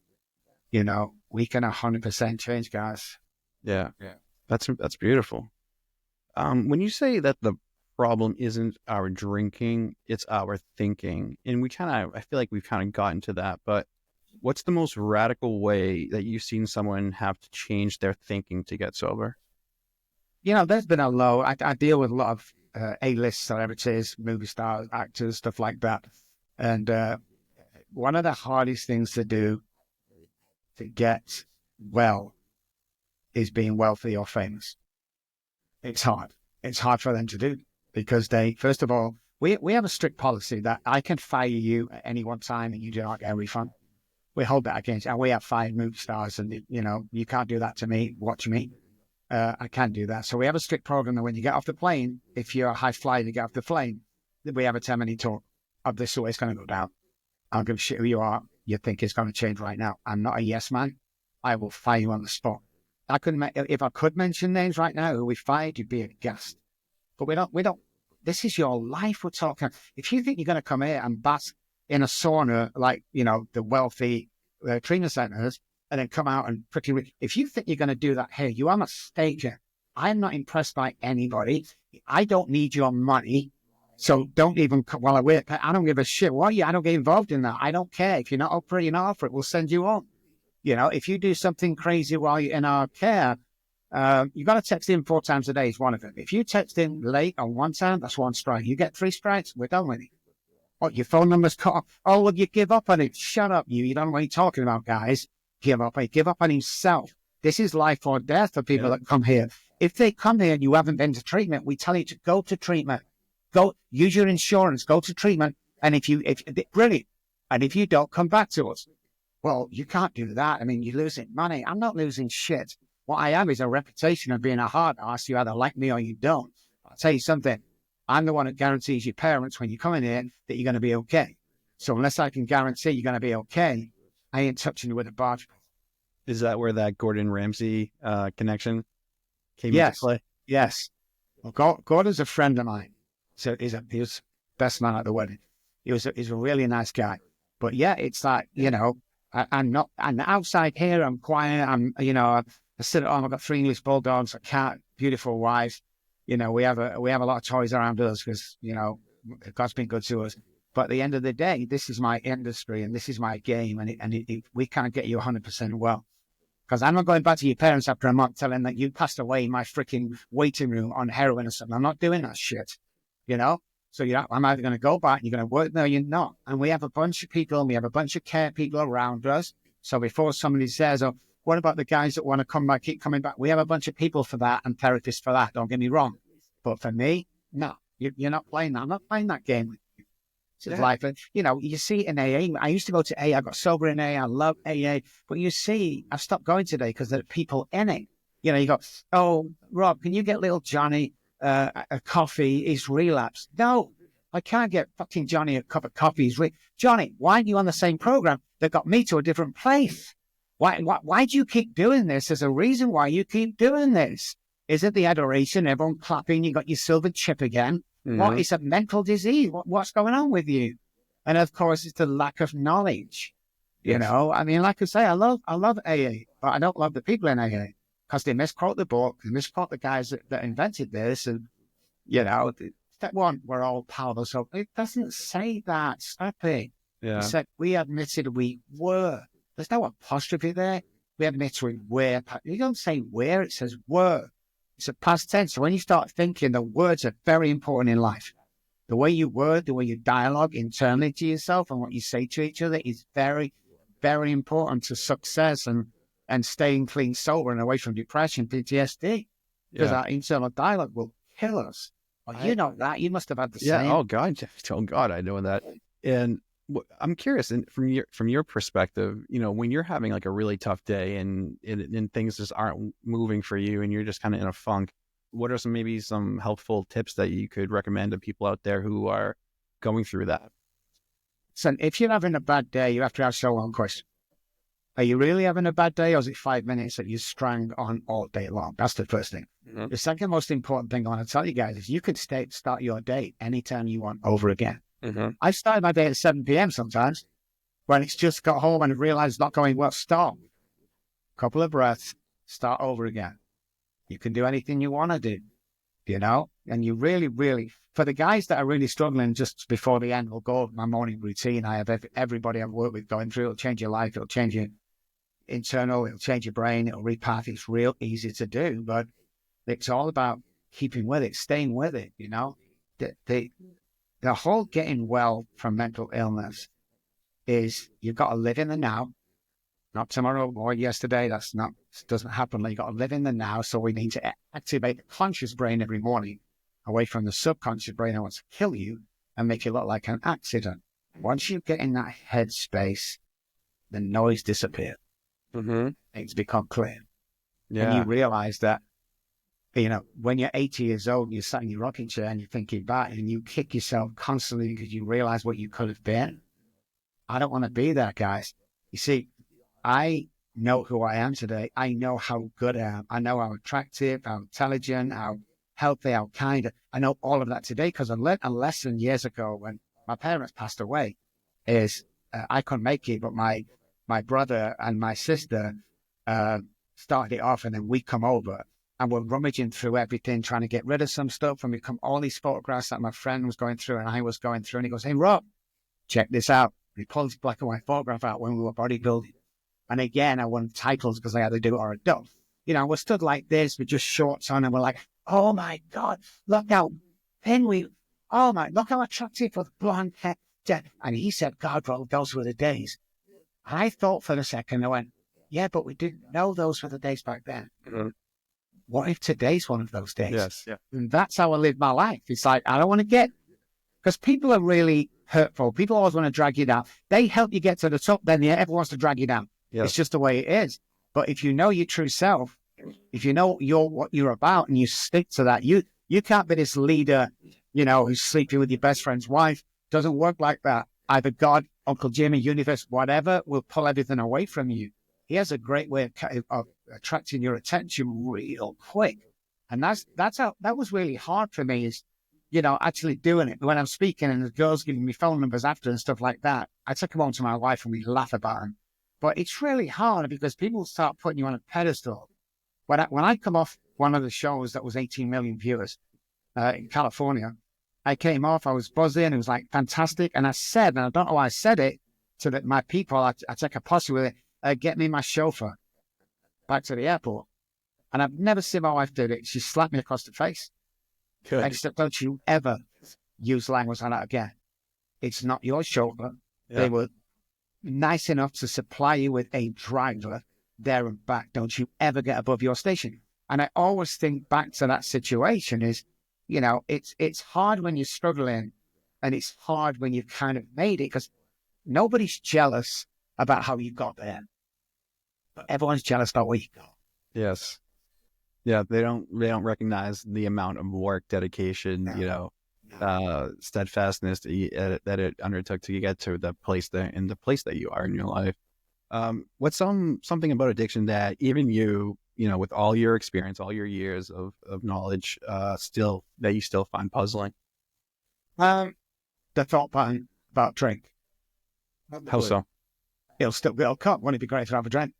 we can 100% change, guys. Yeah. That's beautiful. When you say that the problem isn't our drinking, it's our thinking, and I feel like we've kind of gotten to that, but what's the most radical way that you've seen someone have to change their thinking to get sober? There's been I deal with a lot of A-list celebrities, movie stars, actors, stuff like that. And one of the hardest things to do to get well is being wealthy or famous. It's hard. It's hard for them to do because first of all, we have a strict policy that I can fire you at any one time and you do not get a refund. We hold that against, and we have 5 movie stars and, you can't do that to me, watch me. I can't do that. So we have a strict program that when you get off the plane, if you're a high flyer, you get off the plane, we have a 10-minute talk of this, so it's going to go down. I don't give a shit who you are. You think it's going to change right now. I'm not a yes man. I will fire you on the spot. If I could mention names right now who we fired, you'd be aghast. But we don't. This is your life we're talking. If you think you're going to come here and bask in a sauna like, the wealthy treatment centers and then come out and if you think you're going to do that here, you are mistaken. I'm not impressed by anybody. I don't need your money. So don't even, while I wait, I don't give a shit. Why I don't get involved in that. I don't care. If you're not up for it, you're not up for it. We'll send you on. If you do something crazy while you're in our care, you got to text in 4 times a day is one of them. If you text in late on 1 time, that's 1 strike. You get 3 strikes, we're done with it. What, your phone number's cut off? Oh, well, you give up on it. Shut up, you. You don't know what you're talking about, guys. Give up on himself. This is life or death for people that come here. If they come here and you haven't been to treatment, we tell you to go to treatment. Go, use your insurance, go to treatment. And brilliant. And if you don't, come back to us. Well, you can't do that. I mean, you're losing money. I'm not losing shit. What I have is a reputation of being a hard ass. You either like me or you don't. I'll tell you something. I'm the one that guarantees your parents when you come in here that you're going to be okay. So unless I can guarantee you're going to be okay, I ain't touching you with a barge pole. Is that where that Gordon Ramsay connection came into Yes, play? yes. Well, Gordon's a friend of mine. So he was best man at the wedding. He's a really nice guy. But yeah, it's like, I'm outside here, I'm quiet. I sit at home, I've got 3 English bulldogs, a cat, beautiful wife. We have a lot of toys around us because, God's been good to us. But at the end of the day, this is my industry and this is my game. And we can't get you 100% well. Because I'm not going back to your parents after a month telling them that you passed away in my freaking waiting room on heroin or something. I'm not doing that shit, So I'm either going to go back, you're going to work there, you're not. And we have a bunch of people, and we have a bunch of care people around us. So before somebody says, oh, what about the guys that want to come back, keep coming back? We have a bunch of people for that and therapists for that, don't get me wrong. But for me, no, you're not playing that. I'm not playing that game with you. It's life. You see it in AA. I used to go to AA. I got sober in AA. I love AA. But you see, I've stopped going today because there are people in it. You go, oh, Rob, can you get little Johnny a coffee? He's relapsed. No, I can't get fucking Johnny a cup of coffee. Johnny, why aren't you on the same program that got me to a different place? Why do you keep doing this? There's a reason why you keep doing this. Is it the adoration? Everyone clapping. You got your silver chip again. Mm-hmm. What is a mental disease? What's going on with you? And of course, it's the lack of knowledge. Yes. I mean, like I say, I love AA, but I don't love the people in AA because they misquote the book, they misquote the guys that invented this. And, step one, we're all powerless. So it doesn't say that. Stop it. Yeah. It said we admitted we were. There's no apostrophe there. We admit we were. You don't say where, it says were. It's a past tense. So when you start thinking, the words are very important in life. The way you word, the way you dialogue internally to yourself and what you say to each other is very, very important to success and staying clean, sober and away from depression, PTSD. Because our internal dialogue will kill us. Well, you know that. You must have had the same. Oh, God, I know that. And I'm curious, and from your perspective, when you're having like a really tough day and things just aren't moving for you and you're just kind of in a funk, what are some helpful tips that you could recommend to people out there who are going through that? So if you're having a bad day, you have to ask one question. Are you really having a bad day, or is it 5 minutes that you strang on all day long? That's the first thing. Mm-hmm. The second most important thing I want to tell you guys is you can start your day anytime you want over again. Mm-hmm. I start my day at 7 p.m. sometimes when it's just got home and realized it's not going well. Stop. Couple of breaths, start over again. You can do anything you want to do, and you really, really, for the guys that are really struggling just before the end, will go over my morning routine. I have everybody I've worked with going through. It'll change your life. It'll change your internal. It'll change your brain. It'll repath. It's real easy to do, but it's all about keeping with it, staying with it, The whole getting well from mental illness is you've got to live in the now, not tomorrow or yesterday. Doesn't happen. You've got to live in the now. So we need to activate the conscious brain every morning away from the subconscious brain that wants to kill you and make you look like an accident. Once you get in that headspace, the noise disappears. Mm-hmm. Things become clear. Yeah. And you realize that, when you're 80 years old and you're sat in your rocking chair and you're thinking back and you kick yourself constantly because you realize what you could have been. I don't want to be that, guys. You see, I know who I am today. I know how good I am. I know how attractive, how intelligent, how healthy, how kind. I know all of that today because I learned a lesson years ago when my parents passed away is I couldn't make it, but my brother and my sister started it off, and then we come over and we're rummaging through everything, trying to get rid of some stuff. And we come all these photographs that my friend was going through and I was going through. And he goes, "Hey, Rob, check this out." He pulls black and white photograph out when we were bodybuilding. And again, I won titles because I had to do it or I don't. We're stood like this with just shorts on and we're like, "Oh my God, look how thin look how attractive with blonde hair." And he said, "God, well, those were the days." I thought for a second, I went, "Yeah, but we didn't know those were the days back then." Mm-hmm. What if today's one of those days? Yes. Yeah. And that's how I live my life. It's like, I don't want to because people are really hurtful. People always want to drag you down. They help you get to the top, then everyone wants to drag you down. Yes. It's just the way it is. But if you know your true self, if you know what you're about and you stick to that, you can't be this leader, who's sleeping with your best friend's wife. Doesn't work like that. Either God, Uncle Jimmy, universe, whatever, will pull everything away from you. he has a great way of attracting your attention real quick. And that was really hard for me, is, actually doing it. When I'm speaking and the girls giving me phone numbers after and stuff like that, I take them home to my wife and we laugh about them. But it's really hard because people start putting you on a pedestal. When I come off one of the shows that was 18 million viewers in California, I came off, I was buzzing, it was like fantastic. And I said, and I don't know why I said it, to my people, I take a posse with it, get me my chauffeur back to the airport. And I've never seen my wife do it. She slapped me across the face. Good. I said, don't you ever use language like that again. It's not your chauffeur. Yeah. They were nice enough to supply you with a driver there and back. Don't you ever get above your station. And I always think back to that situation is, it's hard when you're struggling, and it's hard when you've kind of made it, because nobody's jealous about how you got there, but everyone's jealous about what you got. Yes. Yeah. They don't recognize the amount of work, dedication, steadfastness that it undertook to get to the place that you are in your life. What's something about addiction that even you, with all your experience, all your years of knowledge, you still find puzzling? The thought pattern about drink. How so? It'll come. Wouldn't it be great to have a drink?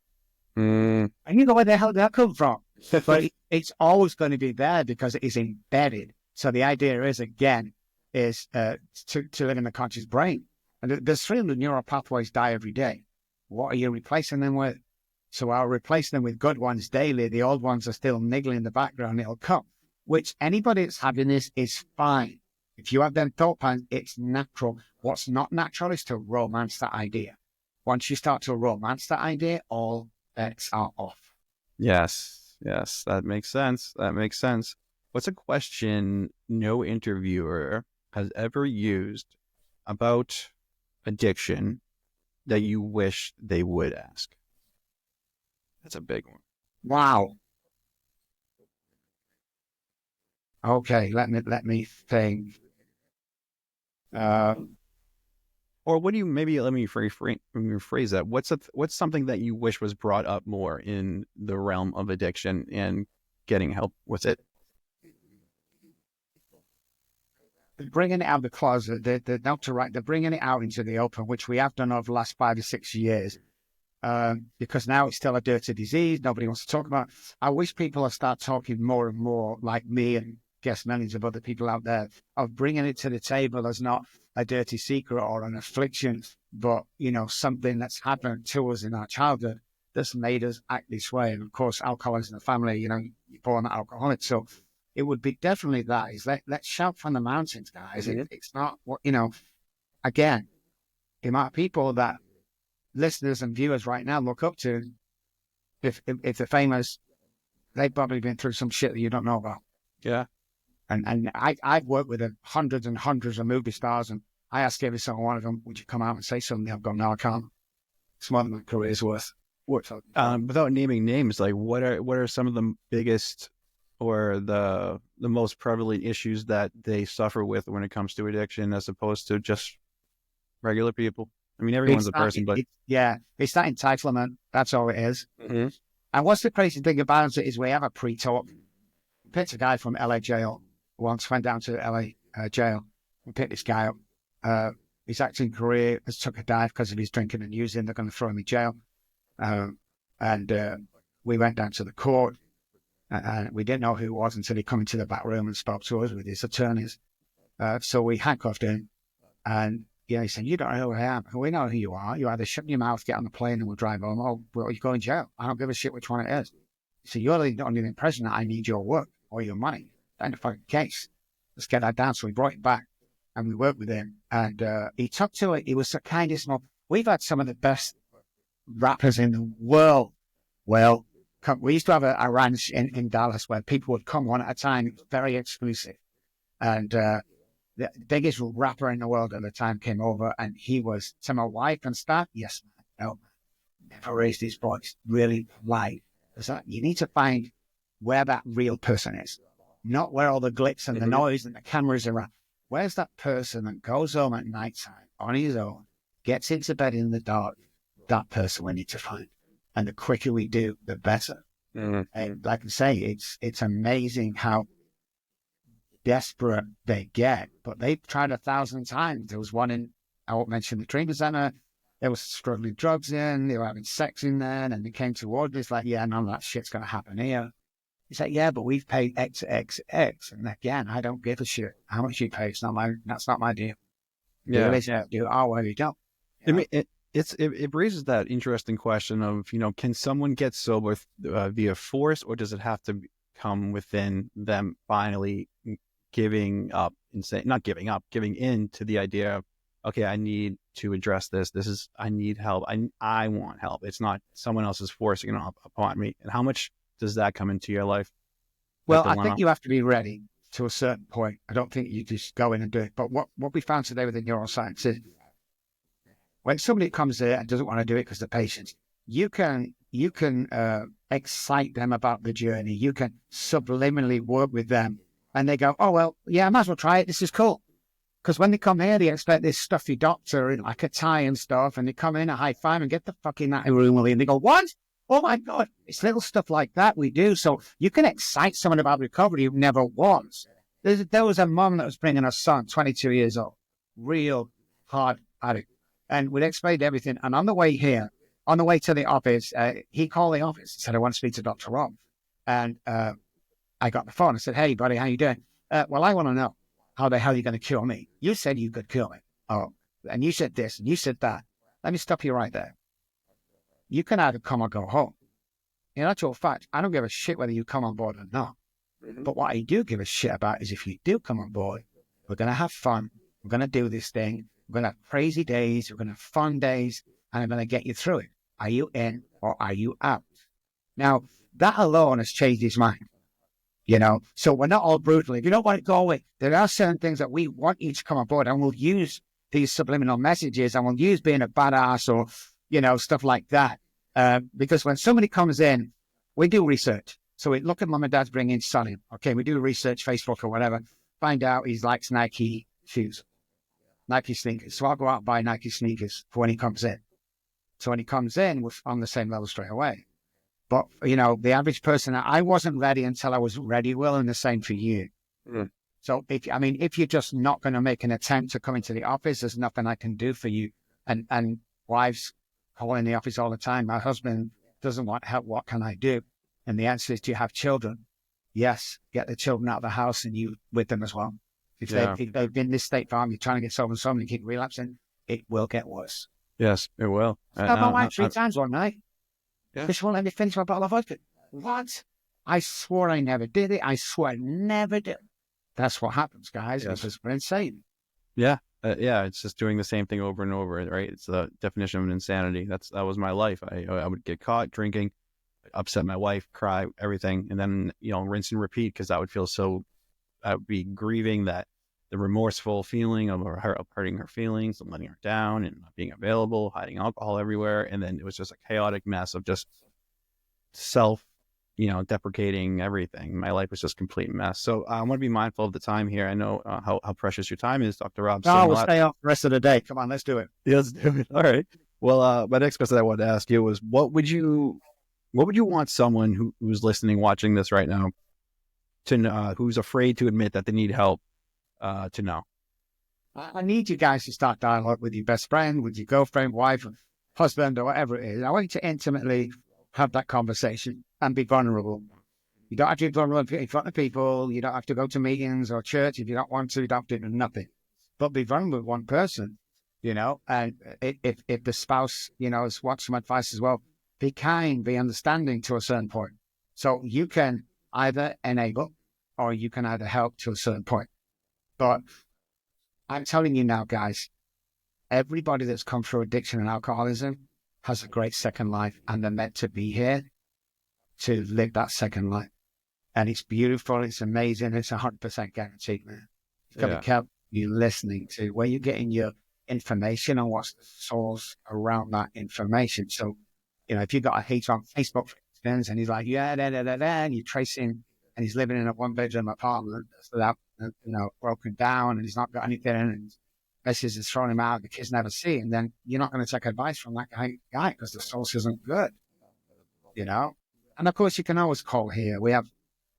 Mm. And you know where the hell did that come from? But it's always going to be there because it is embedded. So the idea is, again, to live in the conscious brain. And there's 300 neural pathways die every day. What are you replacing them with? So I'll replace them with good ones daily. The old ones are still niggling in the background. It'll come. Which anybody that's having this is fine. If you have them thought patterns, it's natural. What's not natural is to romance that idea. Once you start to romance that idea, all bets are off. Yes, that makes sense. What's a question no interviewer has ever used about addiction that you wish they would ask? That's a big one. Wow. Okay, let me think. Or what do you, maybe let me rephrase that. What's something that you wish was brought up more in the realm of addiction and getting help with it? Bringing it out of the closet, they're bringing it out into the open, which we have done over the last 5 or 6 years. Because now it's still a dirty disease. Nobody wants to talk about it. I wish people would start talking more and more, like me and guess millions of other people out there, of bringing it to the table as not a dirty secret or an affliction, but, something that's happened to us in our childhood that's made us act this way. And of course, alcohol is in the family, you're born alcoholic. So it would be definitely that, is let's shout from the mountains, guys. Mm-hmm. It's not what, again, the amount of people that listeners and viewers right now look up to, if they're famous, they've probably been through some shit that you don't know about. Yeah. And I've worked with hundreds and hundreds of movie stars, and I ask every single one of them, would you come out and say something? I've gone, no, I can't. It's more than my career's worth. Without naming names, like what are some of the biggest or the most prevalent issues that they suffer with when it comes to addiction, as opposed to just regular people? I mean, everyone's a person, but it's that entitlement. That's all it is. Mm-hmm. And what's the crazy thing about it is we have a pre-talk. We picked a guy from LA jail once, went down to LA jail. We picked this guy up. His acting career has took a dive because of his drinking and using. They're going to throw him in jail. And we went down to the court, and we didn't know who it was until he come into the back room and spoke to us with his attorneys. So we handcuffed him, and he said, you don't know who I am. We know who you are. You either shut your mouth, get on the plane, and we'll drive home, or you go in jail. I don't give a shit which one it is. So you're the only impression that I need your work or your money. That's the fucking case. Let's get that down. So we brought him back, and we worked with him, and he took to it. He was the kindest. We've had some of the best rappers in the world. Well, we used to have a ranch in Dallas where people would come one at a time. It was very exclusive. And the biggest rapper in the world at the time came over, and he was, to my wife and staff, yes, man, no, never raised his voice, really polite. You need to find where that real person is, not where all the glitz and the noise and the cameras are at. Where's that person that goes home at night time on his own, gets into bed in the dark? That person we need to find. And the quicker we do, the better. And like I say, it's amazing how desperate they get, but they've tried 1,000 times. There was one I won't mention the treatment center. They were struggling drugs in, they were having sex in there, and they came towards me. It's like, yeah, none of that shit's going to happen here. He's like, yeah, but we've paid X, X, X. And again, I don't give a shit how much you pay. That's not my deal. Yeah. Do our way, you don't. I mean, it raises that interesting question of, can someone get sober via force, or does it have to come within them finally giving up and saying, not giving up, giving in to the idea of, okay, I need to address this. I need help. I want help. It's not someone else is forcing it upon me. And how much does that come into your life? Well, I think you have to be ready to a certain point. I don't think you just go in and do it. But what we found today with the neuroscience is when somebody comes there and doesn't want to do it because they're patient, you can excite them about the journey. You can subliminally work with them, and they go, oh, well, yeah, I might as well try it. This is cool. Because when they come here, they expect this stuffy doctor in like a tie and stuff, and they come in a high five and get the fuck in that room, and they go, what? Oh my God, it's little stuff like that we do. So you can excite someone about recovery who never was. There was a mom that was bringing her son, 22 years old, real hard addict. And we'd explained everything. And on the way here, on the way to the office, he called the office and said, I want to speak to Dr. Robb. And I got the phone. I said, hey, buddy, how you doing? Well, I want to know, how the hell are you going to cure me? You said you could cure me. Oh, and you said this and you said that. Let me stop you right there. You can either come or go home. In actual fact, I don't give a shit whether you come on board or not. But what I do give a shit about is if you do come on board, we're going to have fun. We're going to do this thing. We're going to have crazy days. We're going to have fun days. And I'm going to get you through it. Are you in or are you out? Now, that alone has changed his mind. So we're not all brutal. If you don't want to go away, there are certain things that we want you to come on board, and we'll use these subliminal messages, and we'll use being a badass or, stuff like that. Because when somebody comes in, we do research. So we look at mom and dad's bringing son in. Okay, we do research, Facebook or whatever, find out he likes Nike shoes, Nike sneakers. So I'll go out and buy Nike sneakers for when he comes in. So when he comes in, we're on the same level straight away. But, the average person, I wasn't ready until I was ready, Will, and the same for you. So, if you're just not going to make an attempt to come into the office, there's nothing I can do for you. And wives call in the office all the time. My husband doesn't want help. What can I do? And the answer is, do you have children? Yes. Get the children out of the house and you with them as well. If they've been in this state farm, you're trying to get sober and someone, you keep relapsing, it will get worse. Yes, it will. I told my wife 3 times one night. Yeah. She won't let me finish my bottle of vodka. What? I swore I never did it. I swore I never did. That's what happens, guys, because we're insane. Yeah. It's just doing the same thing over and over, right? It's the definition of insanity. That was my life. I would get caught drinking, upset my wife, cry, everything, and then, rinse and repeat, because I would be grieving that the remorseful feeling of hurting her feelings and letting her down and not being available, hiding alcohol everywhere. And then it was just a chaotic mess of just deprecating everything. My life was just a complete mess. So I want to be mindful of the time here. I know how precious your time is, Dr. Robb. No, we'll stay up the rest of the day. Come on, let's do it. Yeah, let's do it. All right. Well, my next question I wanted to ask you was, what would you want someone who's listening, watching this right now, to know, who's afraid to admit that they need help, to know? I need you guys to start dialogue with your best friend, with your girlfriend, wife, husband, or whatever it is. I want you to intimately have that conversation and be vulnerable. You don't have to be vulnerable in front of people. You don't have to go to meetings or church if you don't want to. You don't have to do nothing. But be vulnerable with one person, and if the spouse, wants some advice as well, be kind, be understanding to a certain point. So you can either enable or you can either help to a certain point. But I'm telling you now, guys, everybody that's come through addiction and alcoholism has a great second life, and they're meant to be here to live that second life. And it's beautiful. It's amazing. It's 100% guaranteed, man. You've got to be careful you're listening to where you're getting your information and what's the source around that information. So, if you've got a hater on Facebook, for instance, and he's like, and you're tracing, and he's living in a 1-bedroom apartment without, broken down, and he's not got anything, and messages is throwing him out, the kids never see him, then you're not going to take advice from that guy because the source isn't good. you know? And of course, you can always call here. We have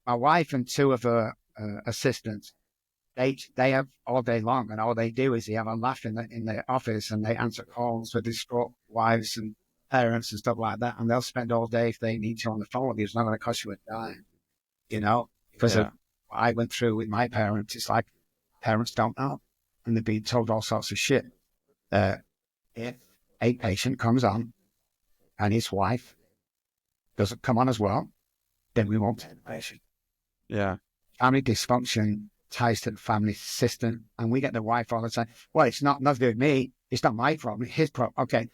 my wife and two of her assistants. They have all day long, and all they do is they have a laugh in the office, and they answer calls for distraught wives and parents and stuff like that. And they'll spend all day if they need to on the phone with you. It's not going to cost you a dime, you know, because of what I went through with my parents. It's like parents don't know, and they're being told all sorts of shit. If a patient comes on and his wife doesn't come on as well, then we won't take the patient. Yeah. Family dysfunction ties to the family system, and we get the wife all the time. Well, it's not nothing to do with me. It's not my problem. His problem. Okay,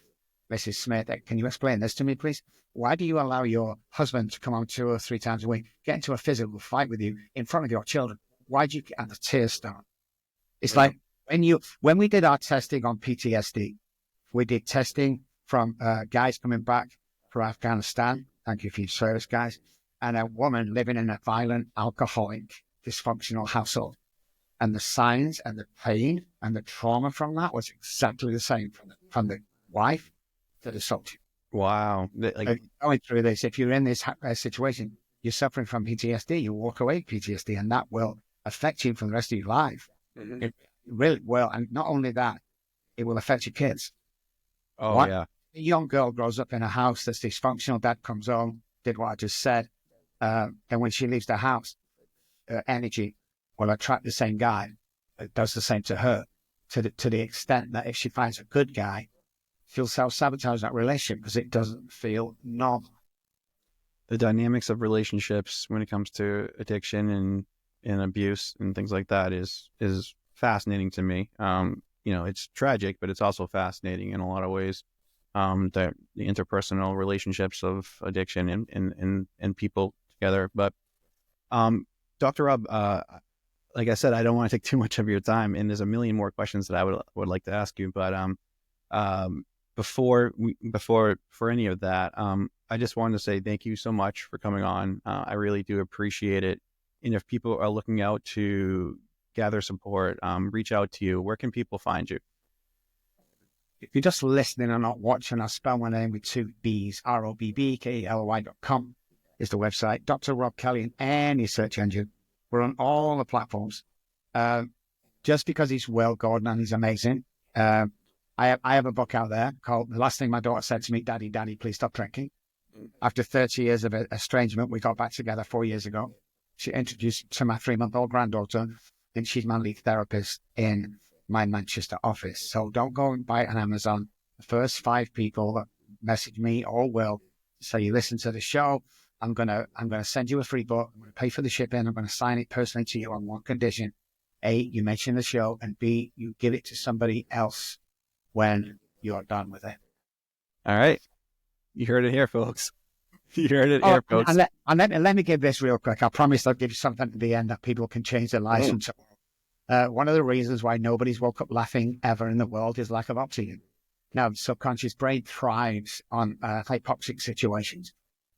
Mrs. Smith, can you explain this to me, please? Why do you allow your husband to come on 2 or 3 times a week, get into a physical fight with you in front of your children? Why do you get the tears start? It's like when we did our testing on PTSD, we did testing from guys coming back from Afghanistan. Thank you for your service, guys. And a woman living in a violent, alcoholic, dysfunctional household. And the signs and the pain and the trauma from that was exactly the same from the wife to the subject. Wow. Going through this, if you're in this situation, you're suffering from PTSD, you walk away with PTSD, and that will affect you for the rest of your life. Mm-hmm. It really will. And not only that, it will affect your kids. Oh, yeah. A young girl grows up in a house that's dysfunctional. Dad comes home, did what I just said. And when she leaves the house, her energy will attract the same guy. It does the same to her, to the extent that if she finds a good guy, she'll self-sabotage that relationship because it doesn't feel normal. The dynamics of relationships when it comes to addiction and abuse and things like that is fascinating to me. It's tragic, but it's also fascinating in a lot of ways. The interpersonal relationships of addiction and people together. But Dr. Robb, like I said, I don't want to take too much of your time, and there's a million more questions that I would like to ask you. But before any of that, I just wanted to say thank you so much for coming on. I really do appreciate it. And if people are looking out to gather support, reach out to you, where can people find you? If you're just listening and not watching, I spell my name with 2 B's, ROBBKELY.com is the website. Dr. Robb Kelly in any search engine. We're on all the platforms. Just because he's well Gordon and he's amazing. I have a book out there called The Last Thing My Daughter Said to Me, Daddy, Please Stop Drinking. After 30 years of estrangement, we got back together 4 years ago. She introduced me to my 3-month-old granddaughter, and she's my lead therapist in my Manchester office. So don't go and buy it on Amazon. The first 5 people that message me or will say you listen to the show, I'm gonna send you a free book. I'm gonna pay for the shipping. I'm gonna sign it personally to you on one condition: A, you mention the show, and B, you give it to somebody else when you're done with it. All right, you heard it here, folks. You heard it here, folks. And let me give this real quick. I promise I'll give you something at the end that people can change their lives from tomorrow. One of the reasons why nobody's woke up laughing ever in the world is lack of oxygen. Now, the subconscious brain thrives on hypoxic situations.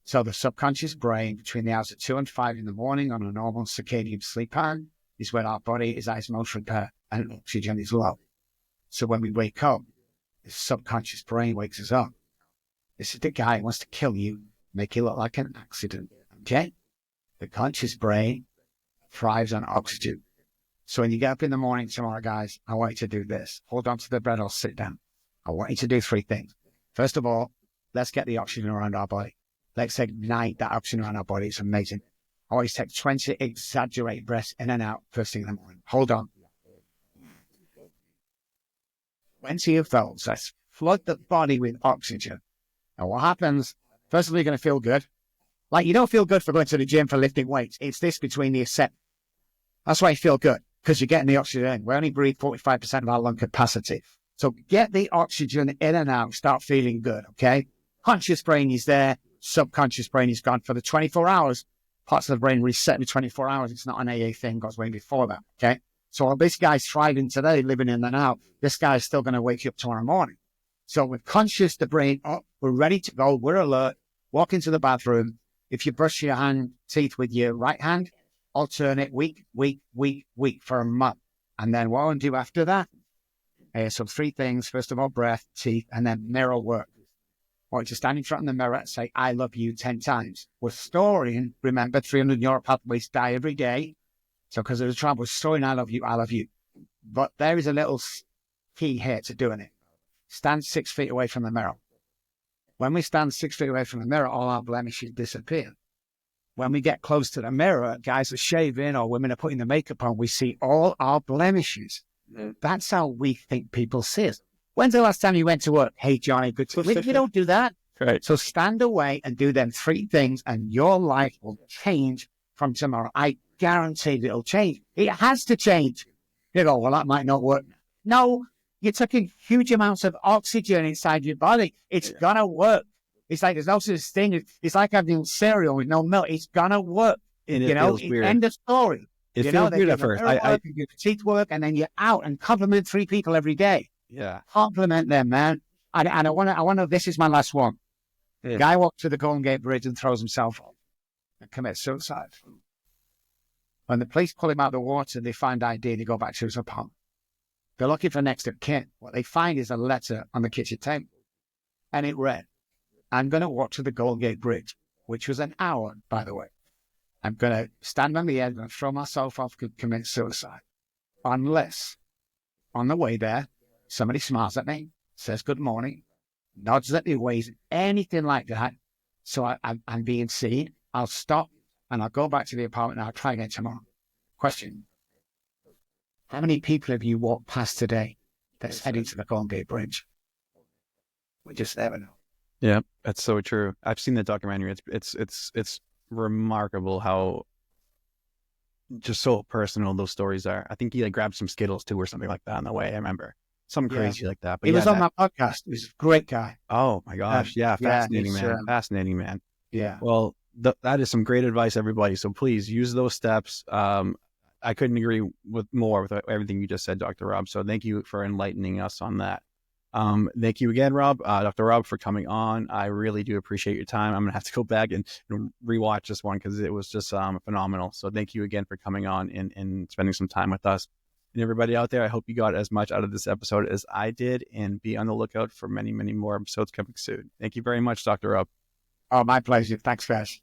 So the subconscious brain, between the hours of 2 and 5 in the morning on a normal circadian sleep pattern, is when our body is at its most repair and oxygen is low. So when we wake up, the subconscious brain wakes us up. This is the guy who wants to kill you, make you look like an accident. Okay? The conscious brain thrives on oxygen. So when you get up in the morning tomorrow, guys, I want you to do this. Hold on to the bed or sit down. I want you to do 3 things. First of all, let's get the oxygen around our body. Let's ignite that oxygen around our body. It's amazing. I want you to take 20 exaggerated breaths in and out first thing in the morning. Hold on. 20 of those. Let's flood the body with oxygen. And what happens, first of all, you're going to feel good. Like, you don't feel good for going to the gym for lifting weights. It's this between the set. That's why you feel good, because you're getting the oxygen in. We only breathe 45% of our lung capacity. So get the oxygen in and out. Start feeling good, okay? Conscious brain is there. Subconscious brain is gone. For the 24 hours, parts of the brain reset in 24 hours. It's not an AA thing, goes way before that, okay? So while this guy's thriving today, living in the now, this guy's still going to wake you up tomorrow morning. So we're conscious, the brain up, we're ready to go, we're alert, walk into the bathroom. If you brush your teeth with your right hand, alternate week for a month. And then what I'll do after that, so 3 things. First of all, breath, teeth, and then mirror work. want you to stand in front of the mirror and say, I love you 10 times. We're storing, remember, 300 neural pathways die every day. So because of the trouble, we're storing, I love you, I love you. But there is a little key here to doing it. Stand 6 feet away from the mirror. When we stand 6 feet away from the mirror, all our blemishes disappear. When we get close to the mirror, guys are shaving or women are putting the makeup on, we see all our blemishes. That's how we think people see us. When's the last time you went to work? Hey, Johnny, good to meet you. We don't do that. Right. So stand away and do them 3 things and your life will change from tomorrow. I guarantee it'll change. It has to change. You go, well, that might not work. No, you're taking huge amounts of oxygen inside your body. It's gonna work. It's like there's no such thing. It's like having cereal with no milk. It's gonna work. And it feels weird. End of story. It feels weird at first. I do teeth work, and then you're out and compliment 3 people every day. Yeah. Compliment them, man. And I want to. This is my last one. Yeah. Guy walks to the Golden Gate Bridge and throws himself off and commits suicide. When the police pull him out of the water, they find ID. They go back to his apartment. They're looking for next of kin. What they find is a letter on the kitchen table, and it read, "I'm going to walk to the Golden Gate Bridge," which was an hour, by the way. I'm going to stand on the edge and throw myself off and commit suicide. Unless, on the way there, somebody smiles at me, says good morning, nods at me, ways, anything like that. So I'm being seen. I'll stop and I'll go back to the apartment and I'll try again tomorrow. Question. How many people have you walked past today that's heading to the Golden Gate Bridge? We just never know. Yeah, that's so true. I've seen the documentary. It's remarkable how just so personal those stories are. I think he grabbed some Skittles too or something like that on the way. I remember something crazy like that. But he was on my podcast. He was a great guy. Oh my gosh. Fascinating, man. Fascinating, man. Yeah. Well, that is some great advice, everybody. So please use those steps. I couldn't agree with everything you just said, Dr. Robb. So thank you for enlightening us on that. Thank you again, Robb, Dr. Robb, for coming on. I really do appreciate your time. I'm going to have to go back and rewatch this one because it was just phenomenal. So thank you again for coming on and spending some time with us. And everybody out there, I hope you got as much out of this episode as I did, and be on the lookout for many, many more episodes coming soon. Thank you very much, Dr. Robb. Oh, my pleasure. Thanks, guys.